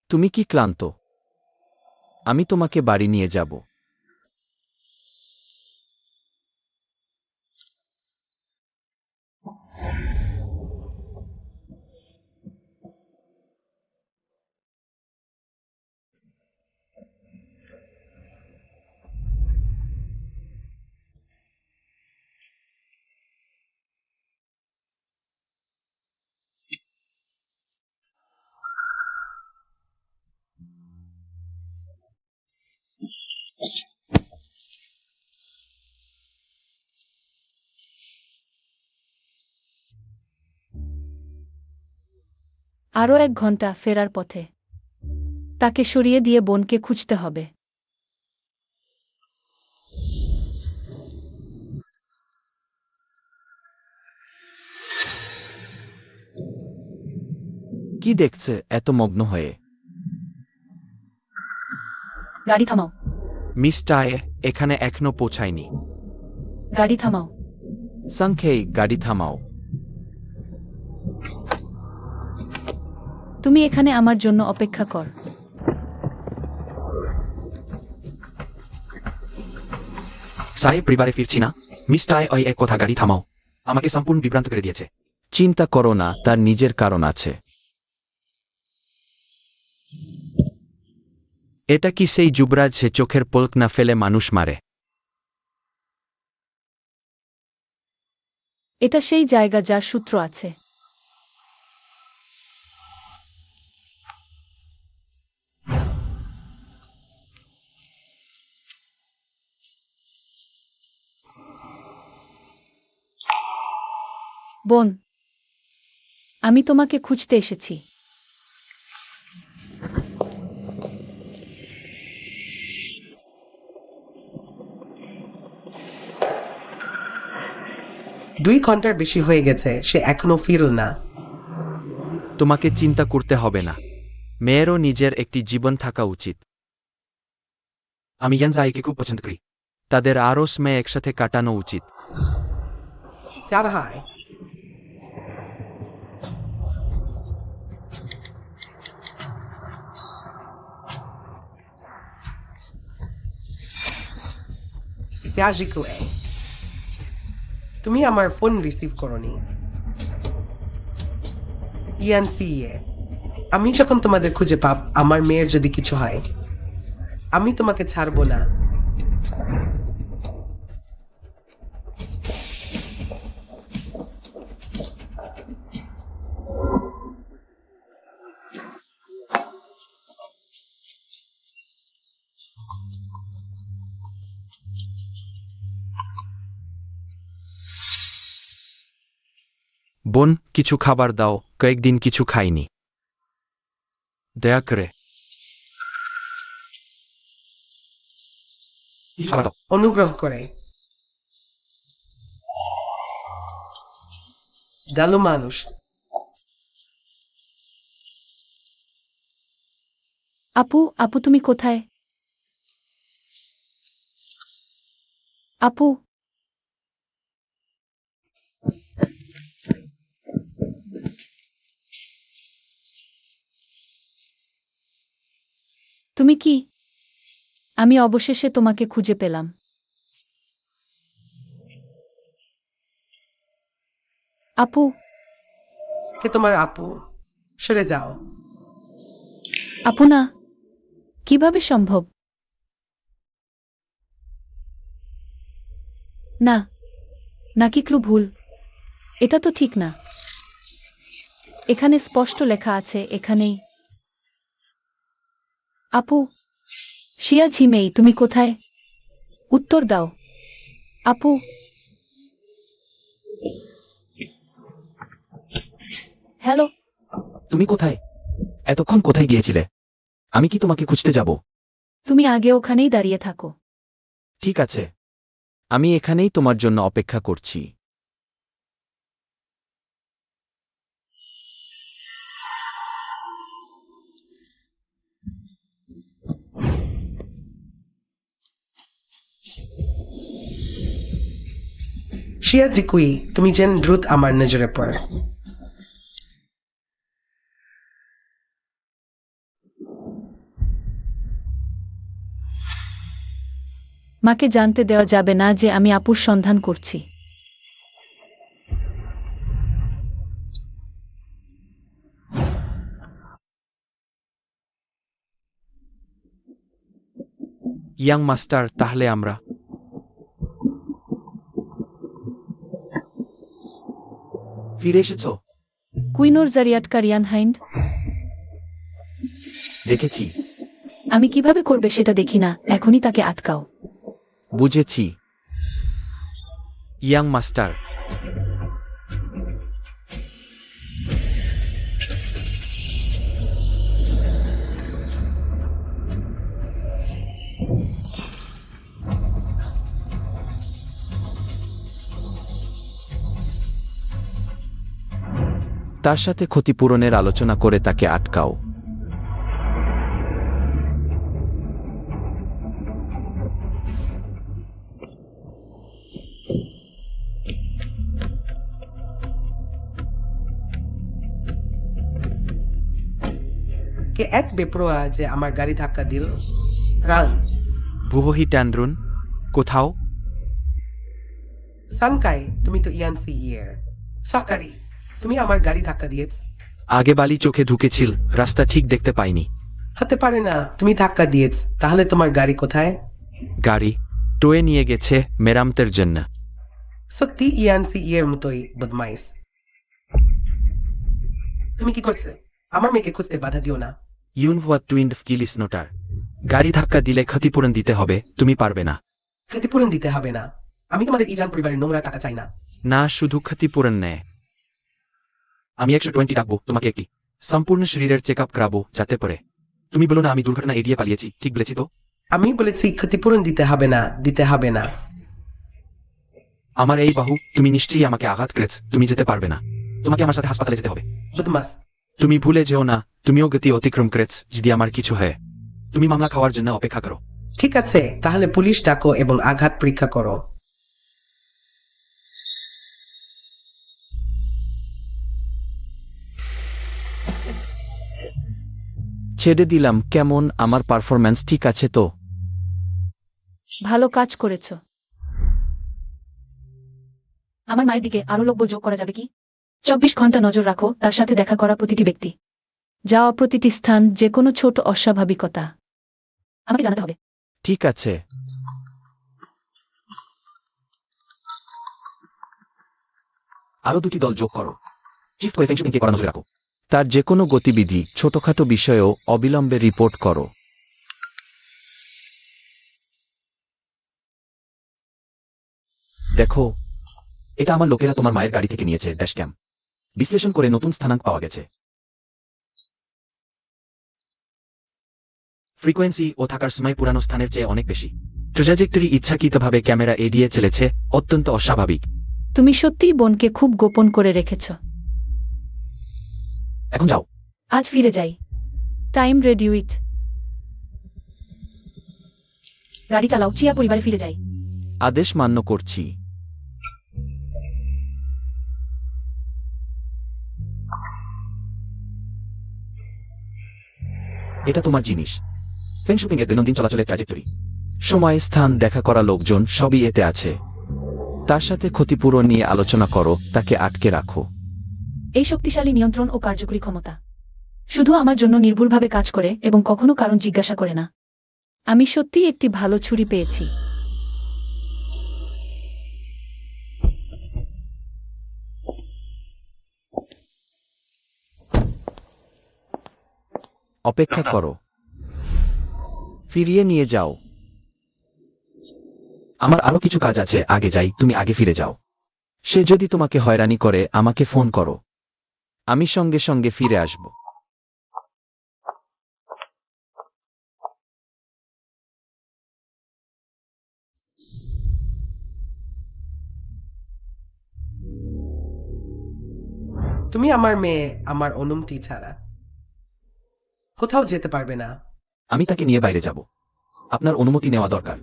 তুমি কি ক্লান্ত? আমি তোমাকে বাড়ি নিয়ে যাব। আরও 1 ঘন্টা ফেরার পথে। তাকে সরিয়ে দিয়ে বোনকে খুঁজতে হবে। কি দেখছে এত মগ্ন হয়ে? গাড়ি থামাও, মিস টায় এখানে এখনো পৌঁছায়নি। গাড়ি থামাও। সাংখেই, গাড়ি থামাও। তুমি এখানে আমার জন্য অপেক্ষা কর। সাহেব পরিবারে ফিরছি না। মিস টায় ওই এক কথা, গাড়ি থামাও, আমাকে সম্পূর্ণ বিভ্রান্ত করে দিয়েছে। চিন্তা করো না, তার নিজের কারণ আছে। এটা কি সেই যুবরাজ সে চোখের পলক না ফেলে মানুষ মারে? এটা সেই জায়গা যার সূত্র আছে। বোন, আমি তোমাকে খুঁজতে এসেছি। দুই ঘন্টার বেশি হয়ে গেছে, সে এখনো ফিরল না। তোমাকে চিন্তা করতে হবে না। মেয়েরও নিজের একটি জীবন থাকা উচিত। আমি ইয়ানজাইকে খুব পছন্দ করি। তাদের আরও সময় একসাথে কাটানো উচিত। চারহায় তুমি আমার ফোন রিসিভ করনি। ইয়ানসিএ, আমি যখন তোমাদের খুঁজে পাব, আমার মেয়ের যদি কিছু হয়, আমি তোমাকে ছাড়বো না। বোন, কিছু খাবার দাও, কয়েকদিন কিছু খাইনি। দয়া করে খাবার দাও। অনুগ্রহ করে। দালু মানুষ। আপু, আপু তুমি কোথায়? আপু, তুমি কি? আমি অবশেষে তোমাকে খুঁজে পেলাম। আপু, কে তোমার আপু? সরে যাও। আপু না, কিভাবে সম্ভব? না, নাকি ক্লু ভুল? এটা তো ঠিক না। এখানে স্পষ্ট লেখা আছে, এখানেই। আপু, শিয়া ঝিমেই, তুমি কোথায়? উত্তর দাও। আপু, হ্যালো। তুমি কোথায়? এতক্ষণ কোথায় গিয়েছিলে? আমি কি তোমাকে খুঁজতে যাব? তুমি আগে ওখানেই দাঁড়িয়ে থাকো। ঠিক আছে, আমি এখানেই তোমার জন্য অপেক্ষা করছি। শিয়া জিকুই, তুমি যেন দ্রুত আমার নজরে পড়। মাকে জানতে দেওয়া যাবে না যে আমি আপুর সন্ধান করছি। ইয়াং মাস্টার, তাহলে আমরা ফিরে এসেছো? কুইনোর জারিয়াট কারিয়ান হাইন্ড। দেখেছি। আমি কিভাবে করবে সেটা দেখি না, এখনই তাকে আটকাও। বুঝেছি। Young master. তার সাথে ক্ষতিপূরণের আলোচনা করে তাকে আটকাও। কে এক বেপরোয়া যে আমার গাড়ি ধাক্কা দিল? রাং, ভুবহি ট্যান্ড্রুন, কোথাও? সানকাই, তুমি তো ইয়ানসি ইয়ের সহকারী। তুমি আমার গাড়ি ধাক্কা দিয়েছ। আগে বালি চোখে ঢুকেছিল, রাস্তা ঠিক দেখতে পাইনি। হতে পারে না, তুমি ধাক্কা দিয়েছ। তাহলে তোমার গাড়ি কোথায়? গাড়ি টোয়ে নিয়ে গেছে মেরামতের জন্য। সত্যি ইয়ানসি ইয়ের মতোই বদমাইশ। তুমি কি করছে? আমার মেয়েকে খুঁজতে বাধা দিও না। ইউনভোয়া টুইন্ড কিলিস নোটার। গাড়ি ধাক্কা দিলে ক্ষতিপূরণ দিতে হবে, তুমি পারবে না। ক্ষতিপূরণ দিতে হবে না। আমি তোমাদের ইজান পরিবারের নোংরা টাকা চাই না। না, শুধু ক্ষতিপূরণ নেয়। আমি 120 ডাকবো তোমাকে, একটি সম্পূর্ণ শরীরের চেক আপ করাবো, যাতে পরে তুমি বলো না আমি দুর্ঘটনা এড়িয়ে পালিয়েছি। ঠিক বলেছি তো? আমি বলেছি ক্ষতিপূরণ দিতে হবে না, দিতে হবে না। আমার এই বাহু, তুমি নিশ্চয়ই আমাকে আঘাত করেছ, তুমি যেতে পারবে না। তোমাকে আমার সাথে হাসপাতালে যেতে হবে। বদমাস। তুমি ভুলে যেও না, তুমিও গতি অতিক্রম করেছ। যদি আমার কিছু হয়, তুমি মামলা খাওয়ার জন্য অপেক্ষা করো। ঠিক আছে, তাহলে পুলিশ ডাকো এবং আঘাত পরীক্ষা করো। ছেড়ে দিলাম। কেমন, আমার পারফরম্যান্স ঠিক আছে তো? ভালো কাজ করেছ। আমার মায়ের দিকে আরো লোক যোগ করা যাবে কি? 24 ঘন্টা নজর রাখো তার সাথে দেখা করা প্রতিটি ব্যক্তি, যাওয়া প্রতিটি স্থান, যে কোনো ছোট অস্বাভাবিকতা আমাকে জানাতে হবে। ঠিক আছে। আরো 2টি দল যোগ করো। শিফট করে ফেংশুইংকে করা নজরে রাখো। তার যে কোনো গতিবিধি, ছোটখাটো বিষয়েও অবিলম্বে রিপোর্ট করো। দেখো, এটা আমার লোকেরা তোমার মায়ের গাড়ি থেকে নিয়েছে ড্যাশক্যাম বিশ্লেষণ করে নতুন স্থানাঙ্ক পাওয়া গেছে। ফ্রিকোয়েন্সি ও থাকার সময় পুরানো স্থানের চেয়ে অনেক বেশি। ট্র্যাজেক্টরি ইচ্ছাকৃতভাবে ক্যামেরা এড়িয়ে চলেছে, অত্যন্ত অস্বাভাবিক। তুমি সত্যিই বোনকে খুব গোপন করে রেখেছ। এখন যাও। আজ ফিরে যাই। টাইম রেডিউইট। গাড়ি চালাও, চিয়া পরিবারে ফিরে যাই। আদেশ মান্য করছি। এটা তোমার জিনিস। ফেংশুইং এর দৈনন্দিন চলাচলের ট্র্যাজেক্টরি, সময়, স্থান, দেখা করা লোকজন, সবই এতে আছে। তার সাথে ক্ষতিপূরণ নিয়ে আলোচনা করো, তাকে আটকে রাখো। এই শক্তিশালী নিয়ন্ত্রণ ও কার্যকরী ক্ষমতা শুধু আমার জন্য নির্ভুলভাবে কাজ করে এবং কখনো কারণ জিজ্ঞাসা করে না। আমি সত্যিই একটি ভালো ছুরি পেয়েছি। অপেক্ষা করো। ফিরিয়ে নিয়ে যাও। আমার আরো কিছু কাজ আছে, আগে যাই, তুমি আগে ফিরে যাও। সে যদি তোমাকে হয়রানি করে আমাকে ফোন করো, আমি সঙ্গে সঙ্গে ফিরে আসব। তুমি আমার মেয়ে আমার অনুমতি ছাড়া কোথাও যেতে পারবে না। আমি তাকে নিয়ে বাইরে যাব, আপনার অনুমতি নেওয়া দরকার।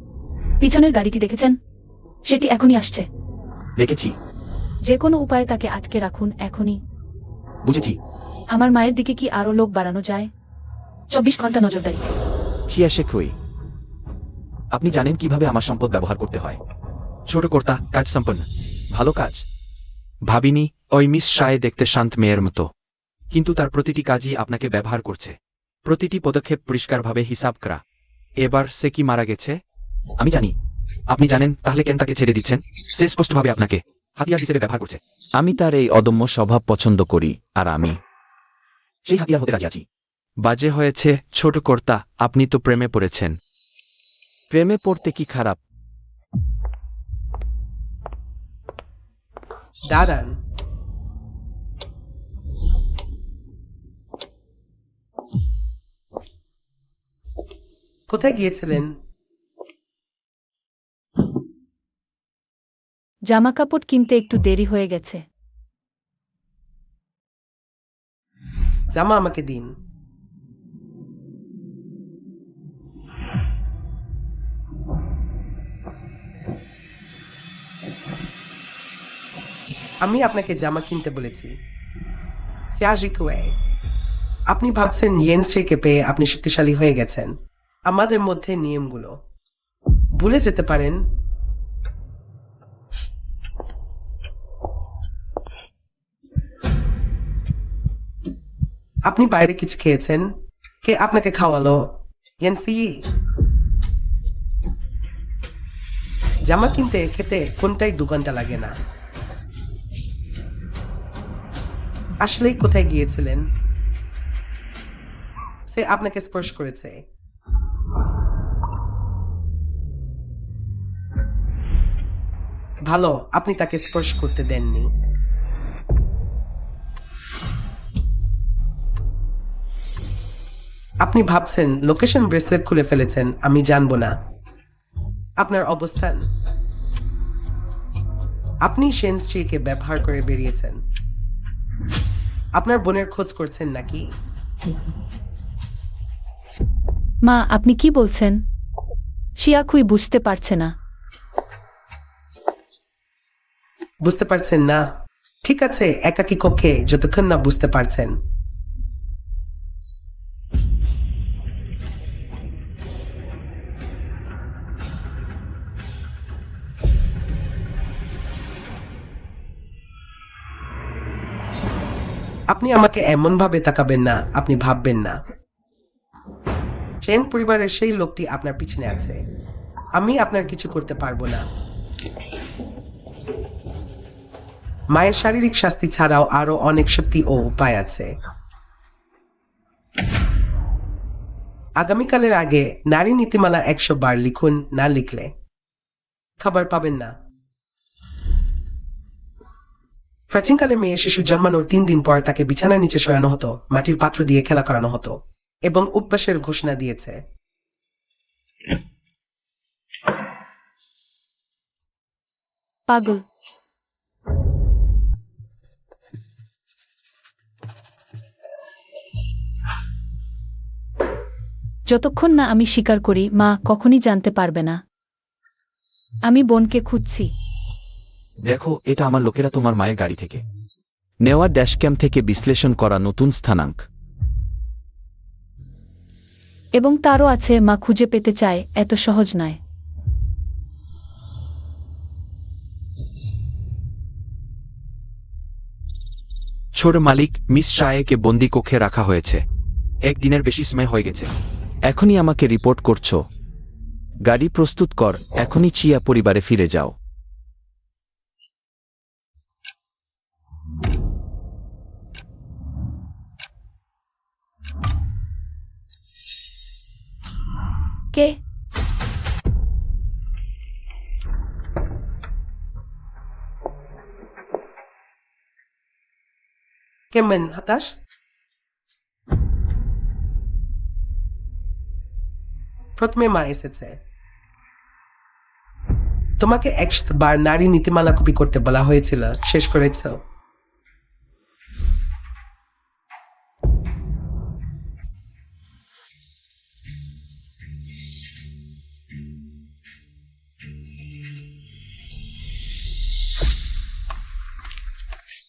পিছনের গাড়িটি দেখেছেন? সেটি এখনই আসছে। দেখেছি। যে কোনো উপায়ে তাকে আটকে রাখুন এখনই। বুঝেছি। আমার মায়ের দিকে কি আরো লোক বাড়ানো যায়? 24 ঘন্টা নজরদারি। চিয়া শেখই, আপনি জানেন কিভাবে আমার সম্পদ ব্যবহার করতে হয়। ছোট কর্তা, কাজ সম্পন্ন। ভালো কাজ। ভাবিনি ওই মিস শায়ে দেখতে শান্ত মেয়ের মতো, কিন্তু তার প্রতিটি কাজই আপনাকে ব্যবহার করছে, প্রতিটি পদক্ষেপ পরিষ্কারভাবে হিসাব করা। এবার সে কি মারা গেছে? আমি জানি। আপনি জানেন, তাহলে কেন তাকে ছেড়ে দিচ্ছেন? সে স্পষ্টভাবে আপনাকে হাতিয়ার হিসেবে ব্যবহার করছে। আমি তার এই অদম্য স্বভাব পছন্দ করি, আর আমি সেই হাতিয়ার হতে রাজি আছি। বাজে হয়েছে ছোট কর্তা, আপনি তো প্রেমে পড়েছেন। প্রেমে পড়তে কি খারাপ? দাঁড়ান, কোথায় গিয়েছিলেন? জামা কাপড় কিনতে একটু দেরি হয়ে গেছে। জামা আমাকে দিন। আমি আপনাকে জামা কিনতে বলেছি। সিয়াজিকুয়ে, আপনি ভাবছেন ইয়েনসিকে পেয়ে আপনি শক্তিশালী হয়ে গেছেন। আমাদের মধ্যে নিয়মগুলো ভুলে যেতে পারেন। আপনি বাইরে কিছু খেয়েছেন? কে আপনাকে খাওয়ালো? ইয়েনসি। জামা কিনতে খেতে কোনটাই 2 ঘন্টা লাগে না। আসলেই কোথায় গিয়েছিলেন? সে আপনাকে স্পর্শ করেছে। ভালো, আপনি তাকে স্পর্শ করতে দেননি। আপনি ভাবছেন লোকেশন ব্রেসলেট খুলে ফেলেছেন, আমি জানবো না আপনার অবস্থান। আপনি সেনস্ট্রিকে ব্যবহার করে বেরিয়েছেন। আপনার বোনের খোঁজ করছেন নাকি? মা, আপনি কি বলছেন? শিয়াকুই বুঝতে পারছে না। বুঝতে পারছেন না? ঠিক আছে, একাকী কক্ষে যতক্ষণ না বুঝতে পারছেন। আপনি আমাকে এমন ভাবে তাকাবেন না, আপনি ভাববেন না সেন পরিবারের সেই লোকটি আপনার পিছনে আছে। আমি আপনার কিছু করতে পারবো না। মায়ের শারীরিক শাস্তি ছাড়াও আরো অনেক শক্তি ও উপায় আছে। আগামীকালের আগে নারী নীতিমালা 100 বার লিখুন, না লিখলে খাবার পাবেন না। প্রাচীনকালে মেয়ে শিশু জন্মানোর 3 দিন পর তাকে বিছানার নিচে শোয়ানো হতো, মাটির পাত্র দিয়ে খেলা করানো হতো এবং উপবাসের ঘোষণা দিয়েছে। পাগল। যতক্ষণ না আমি স্বীকার করি, মা কখনই জানতে পারবে না। আমি বোনকে খুঁজছি। দেখো, এটা আমার লোকেরা তোমার মায়ের গাড়ি থেকে নেওয়া ড্যাশক্যাম থেকে বিশ্লেষণ করা নতুন স্থানাঙ্ক। এবং তারও আছে, মা খুঁজে পেতে চায়, এত সহজ নয়। ছোট মালিক, মিস শায়েকে বন্দি কক্ষে রাখা হয়েছে। 1 দিনের বেশি সময় হয়ে গেছে। এখনই আমাকে রিপোর্ট করছো? গাড়ি প্রস্তুত কর, এখনই চিয়া পরিবারে ফিরে যাও। কে? কেমন হতাশ? প্রথমে মা এসেছে। তোমাকে 100 বার নারী নীতিমালা কপি করতে বলা হয়েছিল, শেষ করেছ।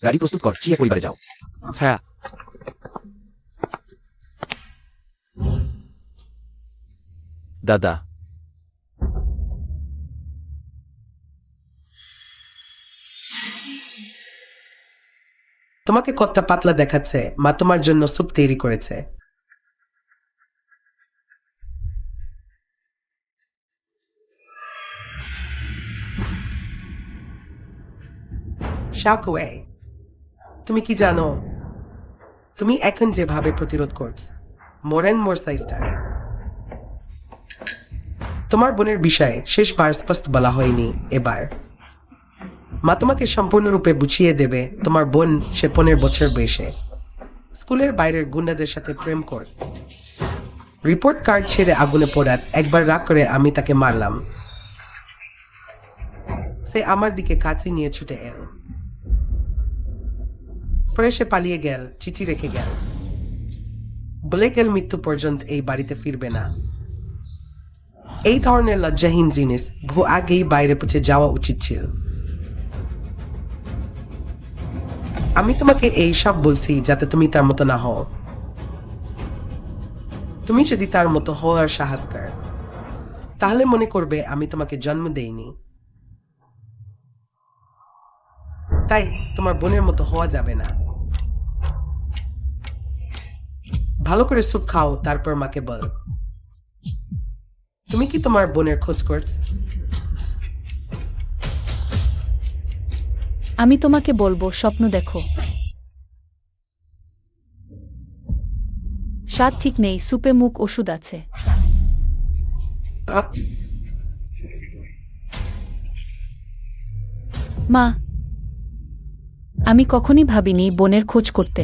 গাড়ি প্রস্তুত কর, চিয়া পরিবারে যাও। হ্যাঁ। দাদা, তোমাকে কতটা পাতলা দেখাচ্ছে, মা তোমার জন্য স্যুপ তৈরি করেছে। শাকওয়ে, তুমি কি জানো তুমি এখন যেভাবে প্রতিরোধ করছ মোরেন মোর সাইজটা, তোমার বোনের বিষয়ে শেষবার স্পষ্ট বলা হয়নি। এবার মা তোমাকে সম্পূর্ণরূপে বুঝিয়ে দেবে। তোমার বোন সে 15 বছর বয়সে স্কুলের বাইরের গুন্ডাদের সাথে প্রেম করে রিপোর্ট কার্ড ছেড়ে আগুনে পড়াত। একবার রাগ করে আমি তাকে মারলাম। সে আমার দিকে কাছে নিয়ে ছুটে এল, পরে সে পালিয়ে গেল, চিঠি রেখে গেল, বলে গেল মৃত্যু পর্যন্ত এই বাড়িতে ফিরবে না। এই ধরনের লজ্জাহীন জিনিস বহু আগেই বাইরে পৌঁছে যাওয়া উচিত ছিল। আমি তোমাকে এই সব বলছি যাতে তুমি তার মতো না হও। তুমি যদি তার মতো হওয়ার সাহস কর, তাহলে মনে করবে আমি তোমাকে জন্ম দেইনি। তাই তোমার বোনের মতো হওয়া যাবে না। ভালো করে স্যুপ খাও, তারপর মাকে বল। তুমি কি তোমার বোনের খোঁজ করছ? আমি তোমাকে বলবো, স্বপ্ন দেখো। স্বাদ ঠিক নেই, সুপে মুখ ওষুধ আছে। আহ, মা, আমি কখনই ভাবিনি বোনের খোঁজ করতে।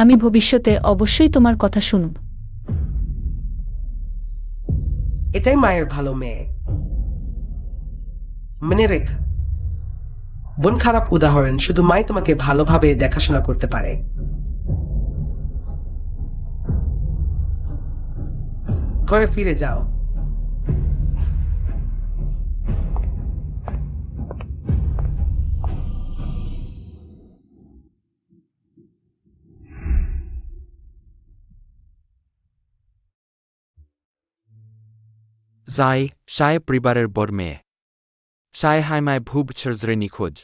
আমি ভবিষ্যতে অবশ্যই তোমার কথা শুনব। এটাই মায়ের ভালো মেয়ে। মনে রেখ, বোন খারাপ উদাহরণ, শুধু মাই তোমাকে ভালোভাবে দেখাশোনা করতে পারে। ঘরে ফিরে যাও। যাই সায় পরিবারের বড় মেয়ে। সায় হাইমায় ভূ বছর ধরে নিখোঁজ।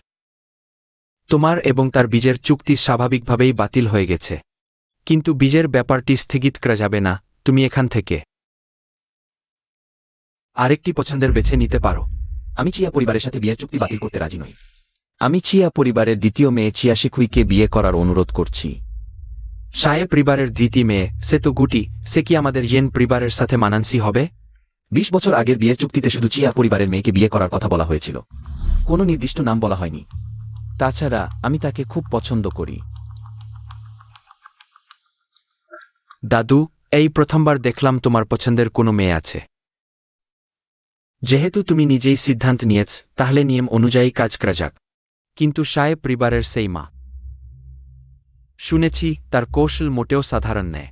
তোমার এবং তার বীজের চুক্তি স্বাভাবিকভাবেই বাতিল হয়ে গেছে, কিন্তু বীজের ব্যাপারটি স্থগিত করা যাবে না। তুমি এখান থেকে আরেকটি পছন্দের বেছে নিতে পারো। আমি চিয়া পরিবারের সাথে বিয়ের চুক্তি বাতিল করতে রাজি নই। আমি চিয়া পরিবারের দ্বিতীয় মেয়ে চিয়া শিখুইকে বিয়ে করার অনুরোধ করছি। সায় পরিবারের দ্বিতীয় মেয়ে, সে তো গুটি, সে কি আমাদের ইয়েন পরিবারের সাথে মানানসি হবে? 20 বছর আগের বিয়ের চুক্তিতে শুধু চিয়া পরিবারের মেয়েকে বিয়ে করার কথা বলা হয়েছিল, কোনো নির্দিষ্ট নাম বলা হয়নি। তাছাড়া আমি তাকে খুব পছন্দ করি। দাদু, এই প্রথমবার দেখলাম তোমার পছন্দের কোনো মেয়ে আছে। যেহেতু তুমি নিজেই সিদ্ধান্ত নিয়েছ, তাহলে নিয়ম অনুযায়ী কাজ করা যাক। কিন্তু সায় পরিবারের সেই মা, শুনেছি তার কৌশল মোটেও সাধারণ নয়।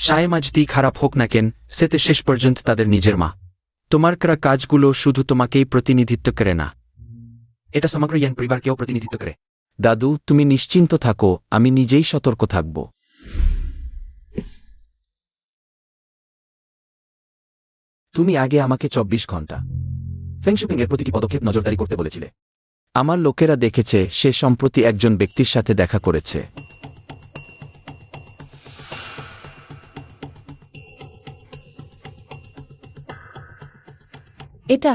সায় মাঝদি খারাপ হোক না কেন, সেতে শেষ পর্যন্ত তাদের নিজের মা। তোমার করা কাজগুলো শুধু তোমাকেই প্রতিনিধিত্ব করে না, এটা সমগ্র ইয়ান পরিবারকেও প্রতিনিধিত্ব করে। দাদু, তুমি নিশ্চিন্ত থাকো, আমি নিজেই সতর্ক থাকব। তুমি আগে আমাকে 24 ঘন্টা ফেংশুপিং এর প্রতিটি পদক্ষেপ নজরদারি করতে বলেছিলে। আমার লোকেরা দেখেছে সে সম্প্রতি একজন ব্যক্তির সাথে দেখা করেছে। এটা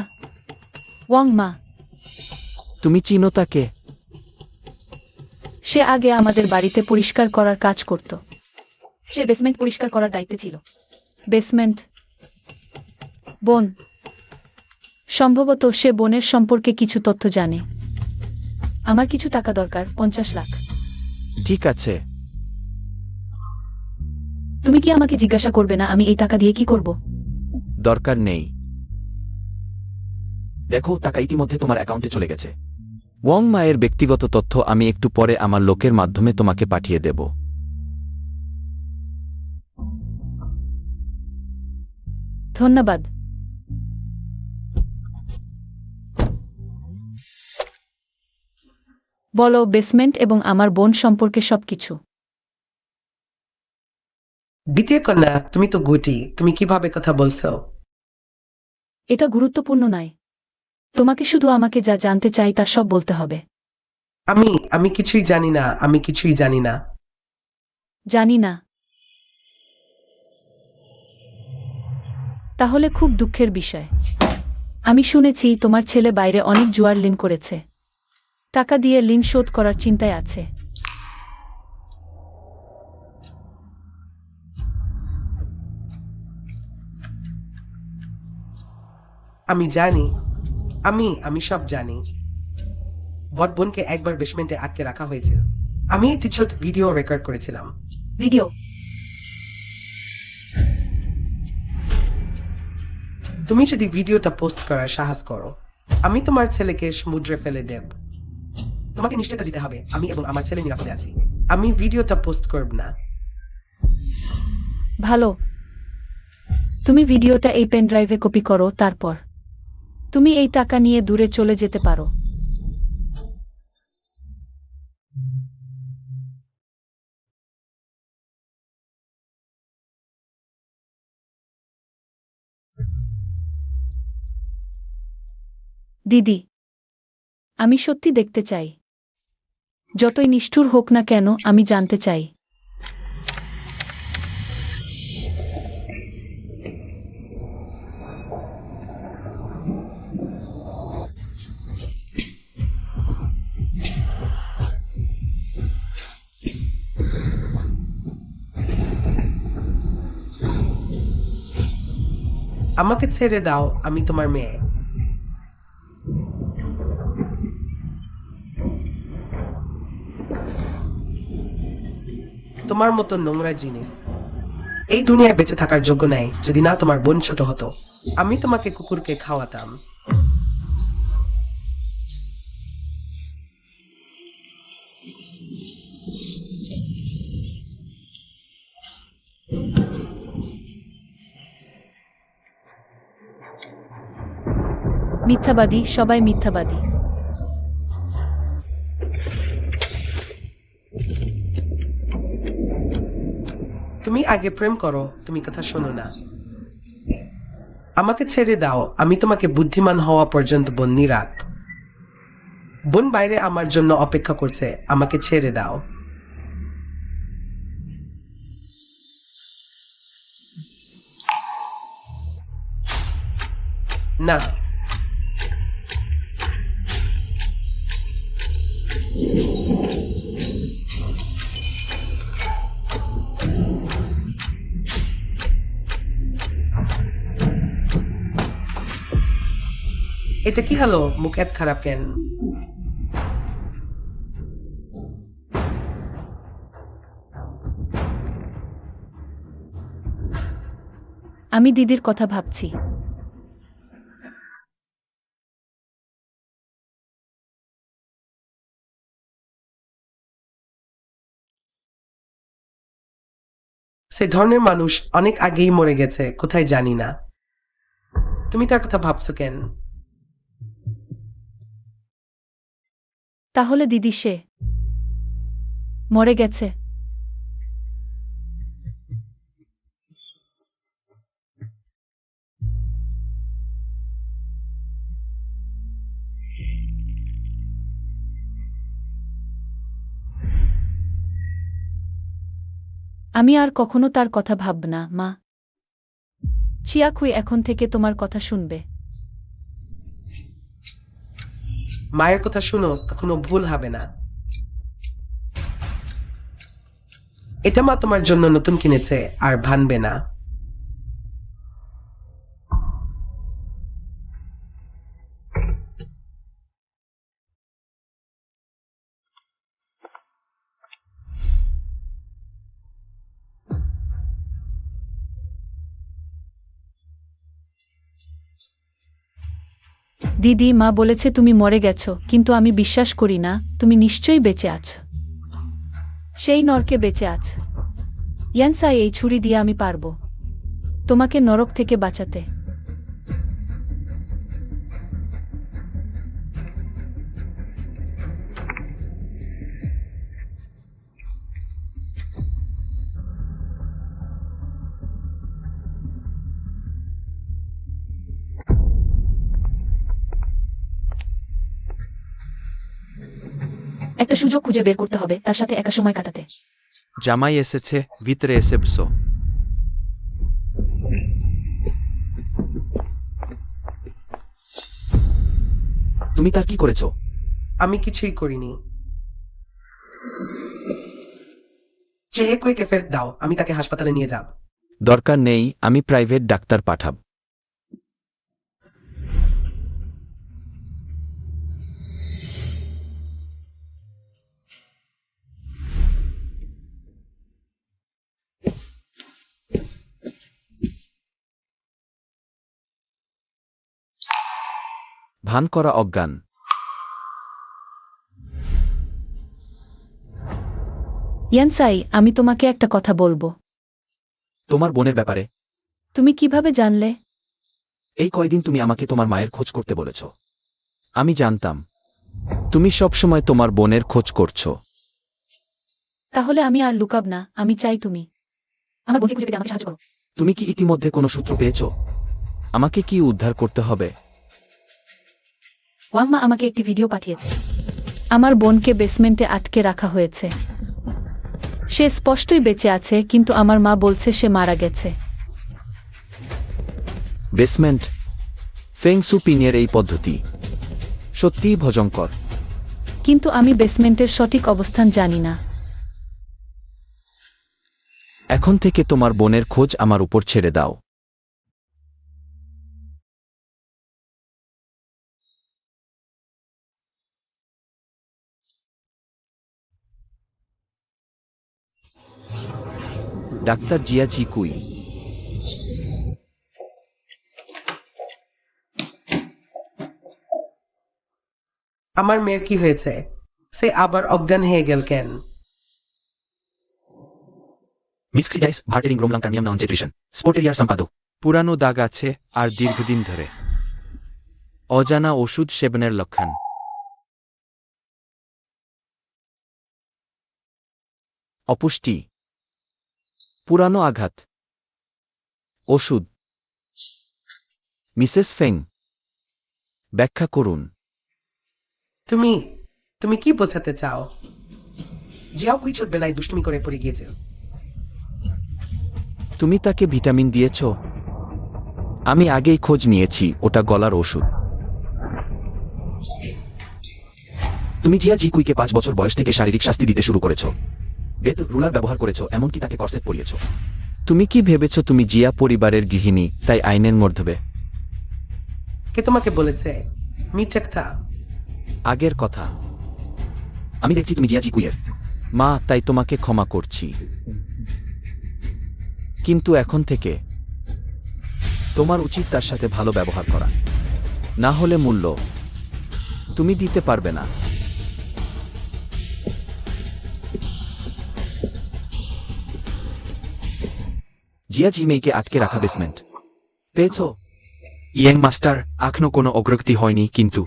ওয়াং মা। তুমি চিনো তাকে? সে আগে আমাদের বাড়িতে পরিষ্কার করার কাজ করত। সে বেসমেন্ট পরিষ্কার করার দায়িত্বে ছিল। বেসমেন্ট? বোন, সম্ভবত সে বোনের সম্পর্কে কিছু তথ্য জানে। আমার কিছু টাকা দরকার, 50 লাখ। ঠিক আছে। তুমি কি আমাকে জিজ্ঞাসা করবে না আমি এই টাকা দিয়ে কি করব? দরকার নেই। দেখো, টাকা ইতিমধ্যে তোমার অ্যাকাউন্টে চলে গেছে। ওয়াং মায়ের ব্যক্তিগত তথ্য আমি একটু পরে আমার লোকের মাধ্যমে তোমাকে পাঠিয়ে দেব। ধন্যবাদ। বলো বেসমেন্ট এবং আমার বোন সম্পর্কে সবকিছু। দ্বিতীয় কন্যা, তুমি তো গুটি, তুমি কিভাবে কথা বলছো? এটা গুরুত্বপূর্ণ নয়। তোমাকে শুধু আমাকে যা জানতে চাই তা সব বলতে হবে। আমি কিছুই জানি না, আমি কিছুই জানি না। জানি না। তাহলে খুব দুঃখের বিষয়। আমি শুনেছি তোমার ছেলে বাইরে অনেক জুয়ার লিন করেছে। টাকা দিয়ে লিন শোধ করার চিন্তায় আছে। আমি জানি, আমি সব জানি। বট বোনকে একবার বেসমেন্টে আটকে রাখা হয়েছিল। আমি একটি ছোট ভিডিও রেকর্ড করেছিলাম। ভিডিও? তুমি যদি ভিডিওটা পোস্ট করার সাহস করো, আমি তোমার ছেলেকে সমুদ্রে ফেলে দেব। তোমাকে নিশ্চয়তা দিতে হবে আমি এবং আমার ছেলে নিরাপদে আছি। আমি ভিডিওটা পোস্ট করব না। ভালো। তুমি ভিডিওটা এই পেন ড্রাইভে কপি করো, তারপর তুমি এই টাকা নিয়ে দূরে চলে যেতে পারো। দিদি, আমি সত্যি দেখতে চাই। যতই নিষ্ঠুর হোক না কেন, আমি জানতে চাই। আমাকে ছেড়ে দাও, আমি তোমার মেয়ে। তোমার মতো নোংরা জিনিস এই দুনিয়ায় বেঁচে থাকার যোগ্য নাই। যদি না তোমার বোন ছোট হতো, আমি তোমাকে কুকুরকে খাওয়াতাম। মিথ্যাবাদী, সবাই মিথ্যাবাদী। তুমি আগে প্রেম করো, তুমি কথা শোনো না। আমাকে ছেড়ে দাও, আমি তোমাকে বুদ্ধিমান হওয়া পর্যন্ত বন্দি রাখ। বোন বাইরে আমার জন্য অপেক্ষা করছে, আমাকে ছেড়ে দাও। না, এটা কি হলো? মুখ এত খারাপ কেন? আমি দিদির কথা ভাবছি। সে ধরনের মানুষ অনেক আগেই মরে গেছে, কোথায় জানি না। তুমি তার কথা ভাবছো কেন? তাহলে দিদি সে মরে গেছে? আমি আর কখনো তার কথা ভাবব না, মা। চিয়াকুই এখন থেকে তোমার কথা শুনবে। মায়ের কথা শুনো, কখনো ভুল হবে না। এটা মা তোমার জন্য নতুন কিনেছে, আর ভানবে না। দিদি, মা বলেছে তুমি মরে গেছো, কিন্তু আমি বিশ্বাস করি না। তুমি নিশ্চয়ই বেঁচে আছো। সেই নরকে বেঁচে আছ। ইয়ানসাই, এই ছুরি দিয়ে আমি পারবো তোমাকে নরক থেকে বাঁচাতে। একটা সুযোগ খুঁজে বের করতে হবে, তার সাথে একা সময় কাটাতে। জামাই এসেছে, ভিতরে এসে বসো। তুমি তার কি করেছো? আমি কিছুই করিনি। চেহেকুইকে ফেরত দাও, আমি তাকে হাসপাতালে নিয়ে যাব। দরকার নেই, আমি প্রাইভেট ডাক্তার পাঠাব। ভান করা অজ্ঞান। ইয়ানসাই, আমি তোমাকে একটা কথা বলবো। তোমার বোনের ব্যাপারে? তুমি কিভাবে জানলে? এই কয়দিন তুমি আমাকে তোমার মায়ের খোঁজ করতে বলেছ। আমি জানতাম তুমি সব সময় তোমার বোনের খোঁজ করছো। তাহলে আমি আর লুকাব না। আমি চাই তুমি আমার বোনকে খুঁজে পেতে আমাকে সাহায্য করো। তুমি কি ইতিমধ্যে কোনো সূত্র পেয়েছ? আমাকে কি উদ্ধার করতে হবে? ওয়াম্মা আমাকে একটি ভিডিও পাঠিয়েছে। আমার বোনকে বেসমেন্টে আটকে রাখা হয়েছে। সে স্পষ্টই বেঁচে আছে, কিন্তু আমার মা বলছে সে মারা গেছে। বেসমেন্ট? ফেং সুপিংয়ের এই পদ্ধতি সত্যিই ভয়ঙ্কর। কিন্তু আমি বেসমেন্টের সঠিক অবস্থান জানি না। এখন থেকে তোমার বোনের খোঁজ আমার উপর ছেড়ে দাও। ডাক্তার জিয়া চিকুই। আমার মেয়ের কি হয়েছে? সে আবার অজ্ঞান হয়ে গেল কেন? মিক্সিডাইস ভার্টেরিং গ্রোমলাং টার্মিয়াম নন জেট্রিশন স্পোর্টেরিয়ার সম্পাদক। পুরানো দাগ আছে আর দীর্ঘদিন ধরে অজানা ওষুধ সেবনের লক্ষণ। অপুষ্টি, পুরানো আঘাত, ওষুধ। মিসেস ফেং, ব্যাখ্যা করুন। তুমি তুমি কি বোঝাতে চাও? জিয়াও কুই ছোটবেলায় দুষ্টুমি করে পড়ে গিয়েছে। তুমি তাকে ভিটামিন দিয়েছ? আমি আগেই খোঁজ নিয়েছি, ওটা গলার ওষুধ। তুমি জিয়া জিকুইকে 5 বছর বয়স থেকে শারীরিক শাস্তি দিতে শুরু করেছ। বেত রুলার ব্যবহার করেছ, এমনকি তাকে কর্সেট পরিয়েছ। তুমি কি ভেবেছ তুমি জিয়া পরিবারের গৃহিণী, তাই আইনের মধ্যবে? কে তোমাকে বলেছে? মিথ্যাকথা। আগের কথা। আমি দেখছি তুমি জিয়া জিকুইয়ের মা, তাই তোমাকে ক্ষমা করছি। কিন্তু এখন থেকে তোমার উচিত তার সাথে ভালো ব্যবহার করা, না হলে মূল্য তুমি দিতে পারবে না। জিয়া জি মেয়েকে আটকে রাখা বেসমেন্ট পেয়েছ? ইয়েং মাস্টার, এখনো কোনো অগ্রগতি হয়নি, কিন্তু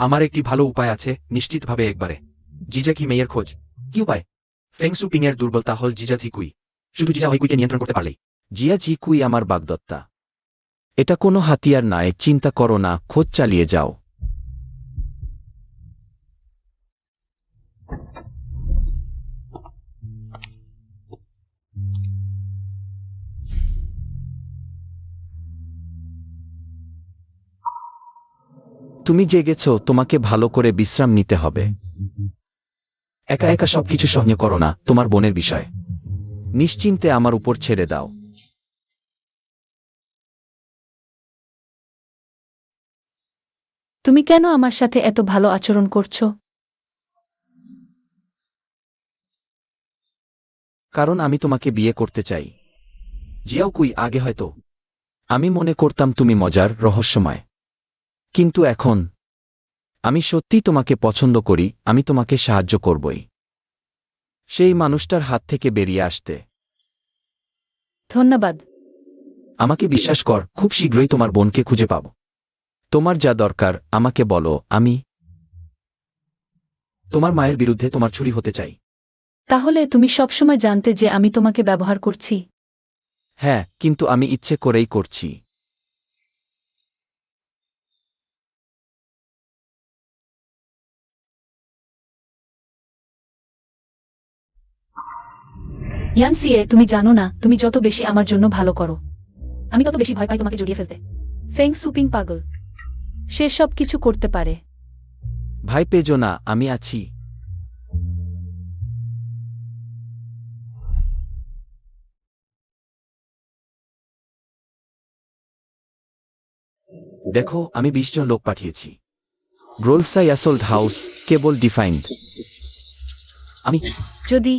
আমার একটি ভালো উপায় আছে। নিশ্চিতভাবে একবারে জিজা কি মেয়ের খোঁজ। কি উপায়? ফেং সুপিং এর দুর্বলতা হল জিজা জিকুই। শুধু জিজা হইকুইকে নিয়ন্ত্রণ করতে পারলেই। জিয়া জি কুই আমার বাগদত্তা। এটা কোনো হাতিয়ার নয়, চিন্তা করো না, খোঁজ চালিয়ে যাও। তুমি জেগেছ, তোমাকে ভালো করে বিশ্রাম নিতে হবে। একা একা সবকিছু সহ্য করো না, তোমার বোনের বিষয় নিশ্চিন্তে আমার উপর ছেড়ে দাও। তুমি কেন আমার সাথে এত ভালো আচরণ করছো? কারণ আমি তোমাকে বিয়ে করতে চাই। জিয়াও কুই, আগে হয়তো আমি মনে করতাম তুমি মজার, রহস্যময়, কিন্তু এখন আমি সত্যি তোমাকে পছন্দ করি, আমি তোমাকে সাহায্য করবই সেই মানুষটার হাত থেকে বেরিয়ে আসতে। ধন্যবাদ। আমাকে বিশ্বাস কর, খুব শীঘ্রই তোমার বোনকে খুঁজে পাব। তোমার যা দরকার আমাকে বলো, আমি তোমার মায়ের বিরুদ্ধে তোমার ছুরি হতে চাই। তাহলে তুমি সবসময় জানতে যে আমি তোমাকে ব্যবহার করছি? হ্যাঁ, কিন্তু আমি ইচ্ছে করেই করছি। ইয়ানসিয়ে, তুমি জানো না, তুমি যত বেশি আমার জন্য ভালো করো, আমি তত বেশি ভয় পাই তোমাকে জড়িয়ে ফেলতে। ফেং সুপিং পাগল, সে সব কিছু করতে পারে। ভাই পেজো না, আমি আছি। দেখো, আমি 20 জন লোক পাঠিয়েছি। গ্রোলসাই অ্যাসল্ট হাউস কেবল ডিফাইন্ড। আমি যদি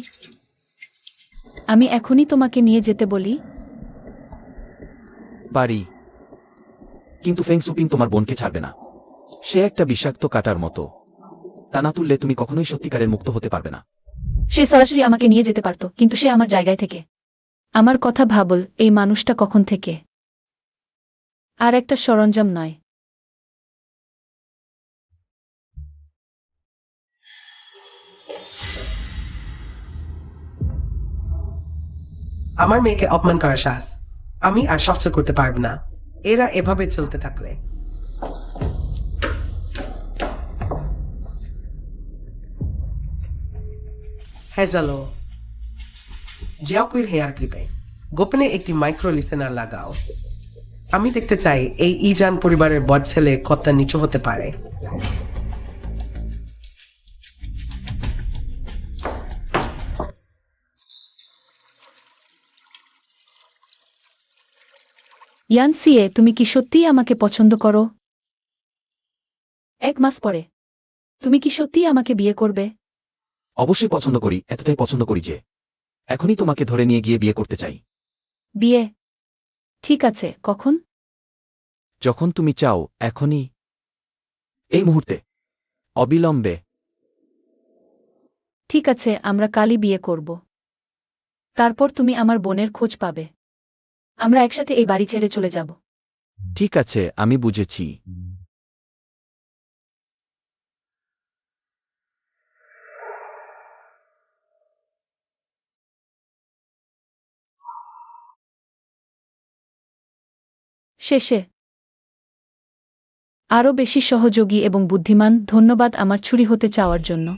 আমি এখনই তোমাকে নিয়ে যেতে বলি? পারি, কিন্তু ফেং সুপিং তোমার বোনকে ছাড়বে না। সে একটা বিষাক্ত কাটার মতো, তা না তুললে তুমি কখনোই সত্যিকারের মুক্ত হতে পারবে না। সে সরাসরি আমাকে নিয়ে যেতে পারত, কিন্তু সে আমার জায়গায় থেকে। আমার কথা ভাবল, এই মানুষটা কখন থেকে আর একটা সরঞ্জাম নয়। আমার মেয়েকে অপমান করার সাহস আমি আর সহ্য করতে পারব না। এরা এভাবে চলতে থাকলে। হ্যাজালো জিয়াকুইর হেয়ার ক্লিপে গোপনে একটি মাইক্রো লিসেনার লাগাও। আমি দেখতে চাই এই ইজান পরিবারের বড় ছেলে কতটা নিচু হতে পারে। ইয়ানসিয়ে, তুমি কি সত্যিই আমাকে পছন্দ করো? 1 মাস পরে তুমি কি সত্যিই আমাকে বিয়ে করবে? অবশ্যই পছন্দ করি, এতটাই পছন্দ করি যে এখনই তোমাকে ধরে নিয়ে গিয়ে বিয়ে করতে চাই। বিয়ে? ঠিক আছে, কখন? যখন তুমি চাও, এখনই, এই মুহূর্তে, অবিলম্বে। ঠিক আছে, আমরা কালই বিয়ে করব। তারপর তুমি আমার বোনের খোঁজ পাবে। আমরা একসাথে এই বাড়ি ছেড়ে চলে যাব। ঠিক আছে, আমি বুঝেছি। শেষে আরও বেশি সহযোগী এবং বুদ্ধিমান। ধন্যবাদ আমার ছুরি হতে চাওয়ার জন্য।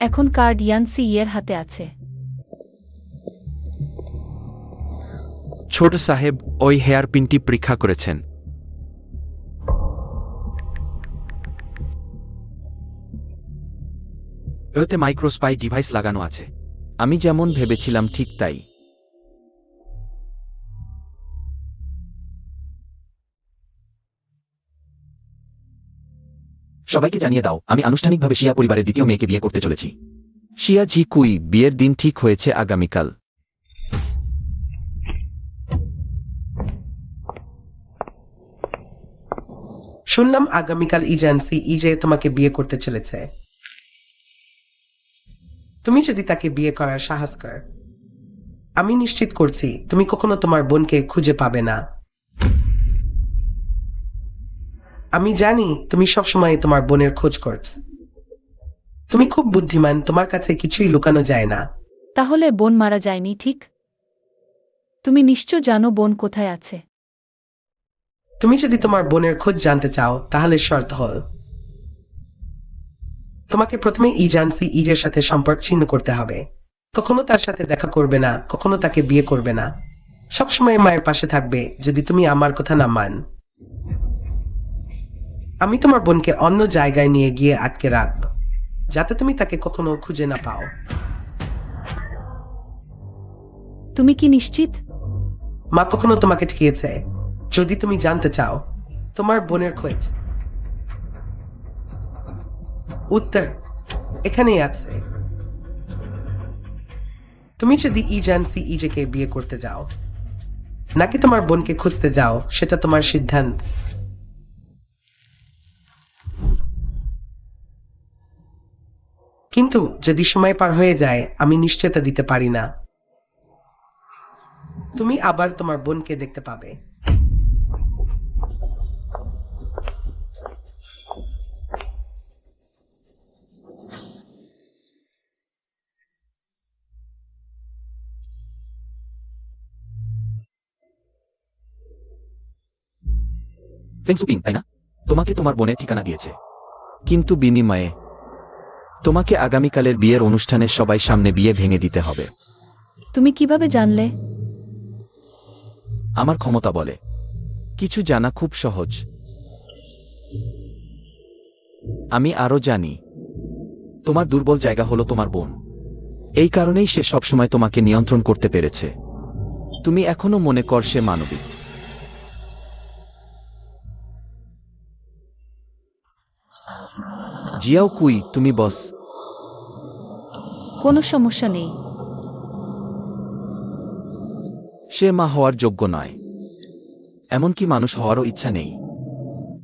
এখন কার্ড ইয়ানসি ইয়ের হাতে আছে। ছোট সাহেব ওই হেয়ার পিনটি পরীক্ষা করেছেন। এতে মাইক্রোস্পাই ডিভাইস লাগানো আছে। আমি যেমন ভেবেছিলাম ঠিক তাই। সবাইকে জানিয়ে দাও, আমি আনুষ্ঠানিকভাবে শিয়া পরিবারের দ্বিতীয় মেয়েকে বিয়ে করতে চলেছি। শিয়া জি কুই, বিয়ের দিন ঠিক হয়েছে আগামীকাল। শুনলাম আগামীকাল ইজানসি ইজে তোমাকে বিয়ে করতে চলেছে। তুমি যদি তাকে বিয়ে করার সাহস কর, আমি নিশ্চিত করছি তুমি কখনো তোমার বোনকে খুঁজে পাবে না। আমি জানি তুমি সবসময় তোমার বোনের খোঁজ করছ। তুমি খুব বুদ্ধিমান, তোমার কাছে কিছুই লুকানো যায় না। তাহলে বোন মারা যায়নি, ঠিক? তুমি নিশ্চয় জানো বোন কোথায় আছে। তুমি যদি তোমার বোনের খোঁজ জানতে চাও, তাহলে শর্ত হল তোমাকে প্রথমে ইজানসি ইজের সাথে সম্পর্ক ছিন্ন করতে হবে। কখনো তার সাথে দেখা করবে না, কখনো তাকে বিয়ে করবে না। সবসময় মায়ের পাশে থাকবে যদি তুমি আমার কথা না মান। আমি তোমার বোনকে অন্য জায়গায় নিয়ে গিয়ে আটকে রাখব, যাতে তুমি তাকে কখনো খুঁজে না পাও। তুমি কি নিশ্চিত? মা কখনো তোমাকে ঠকিয়েছে? যদি তুমি জানতে চাও তোমার বোনের খোঁজ, উত্তর এখানেই আছে। তুমি যদি ইজানসি ইজেকে বিয়ে করতে যাও নাকি তোমার বোনকে খুঁজতে যাও, সেটা তোমার সিদ্ধান্ত। কিন্তু যদি সময় পার হয়ে যায়, আমি নিশ্চয়তা দিতে পারি না তুমি আবার তোমার বোনকে দেখতে পাবে। ফেংসুপিং, তাই না? তোমাকে তোমার বোনের ঠিকানা দিয়েছে, কিন্তু বিনিময়ে তোমাকে আগামীকালের বিয়ের অনুষ্ঠানে সবাই সামনে বিয়ে ভেঙে দিতে হবে। তুমি কিভাবে জানলে? আমার ক্ষমতা বলে। কিছু জানা খুব সহজ। আমি আরো জানি তোমার দুর্বল জায়গা হলো তোমার বোন। এই কারণেই সে সবসময় তোমাকে নিয়ন্ত্রণ করতে পেরেছে। তুমি এখনো মনে কর সে মানবিক। জিয়াও কুই, তুমি বস। কোনো সমস্যা নেই। সে মা হওয়ার যোগ্য নয়, এমনকি মানুষ হওয়ারও ইচ্ছা নেই।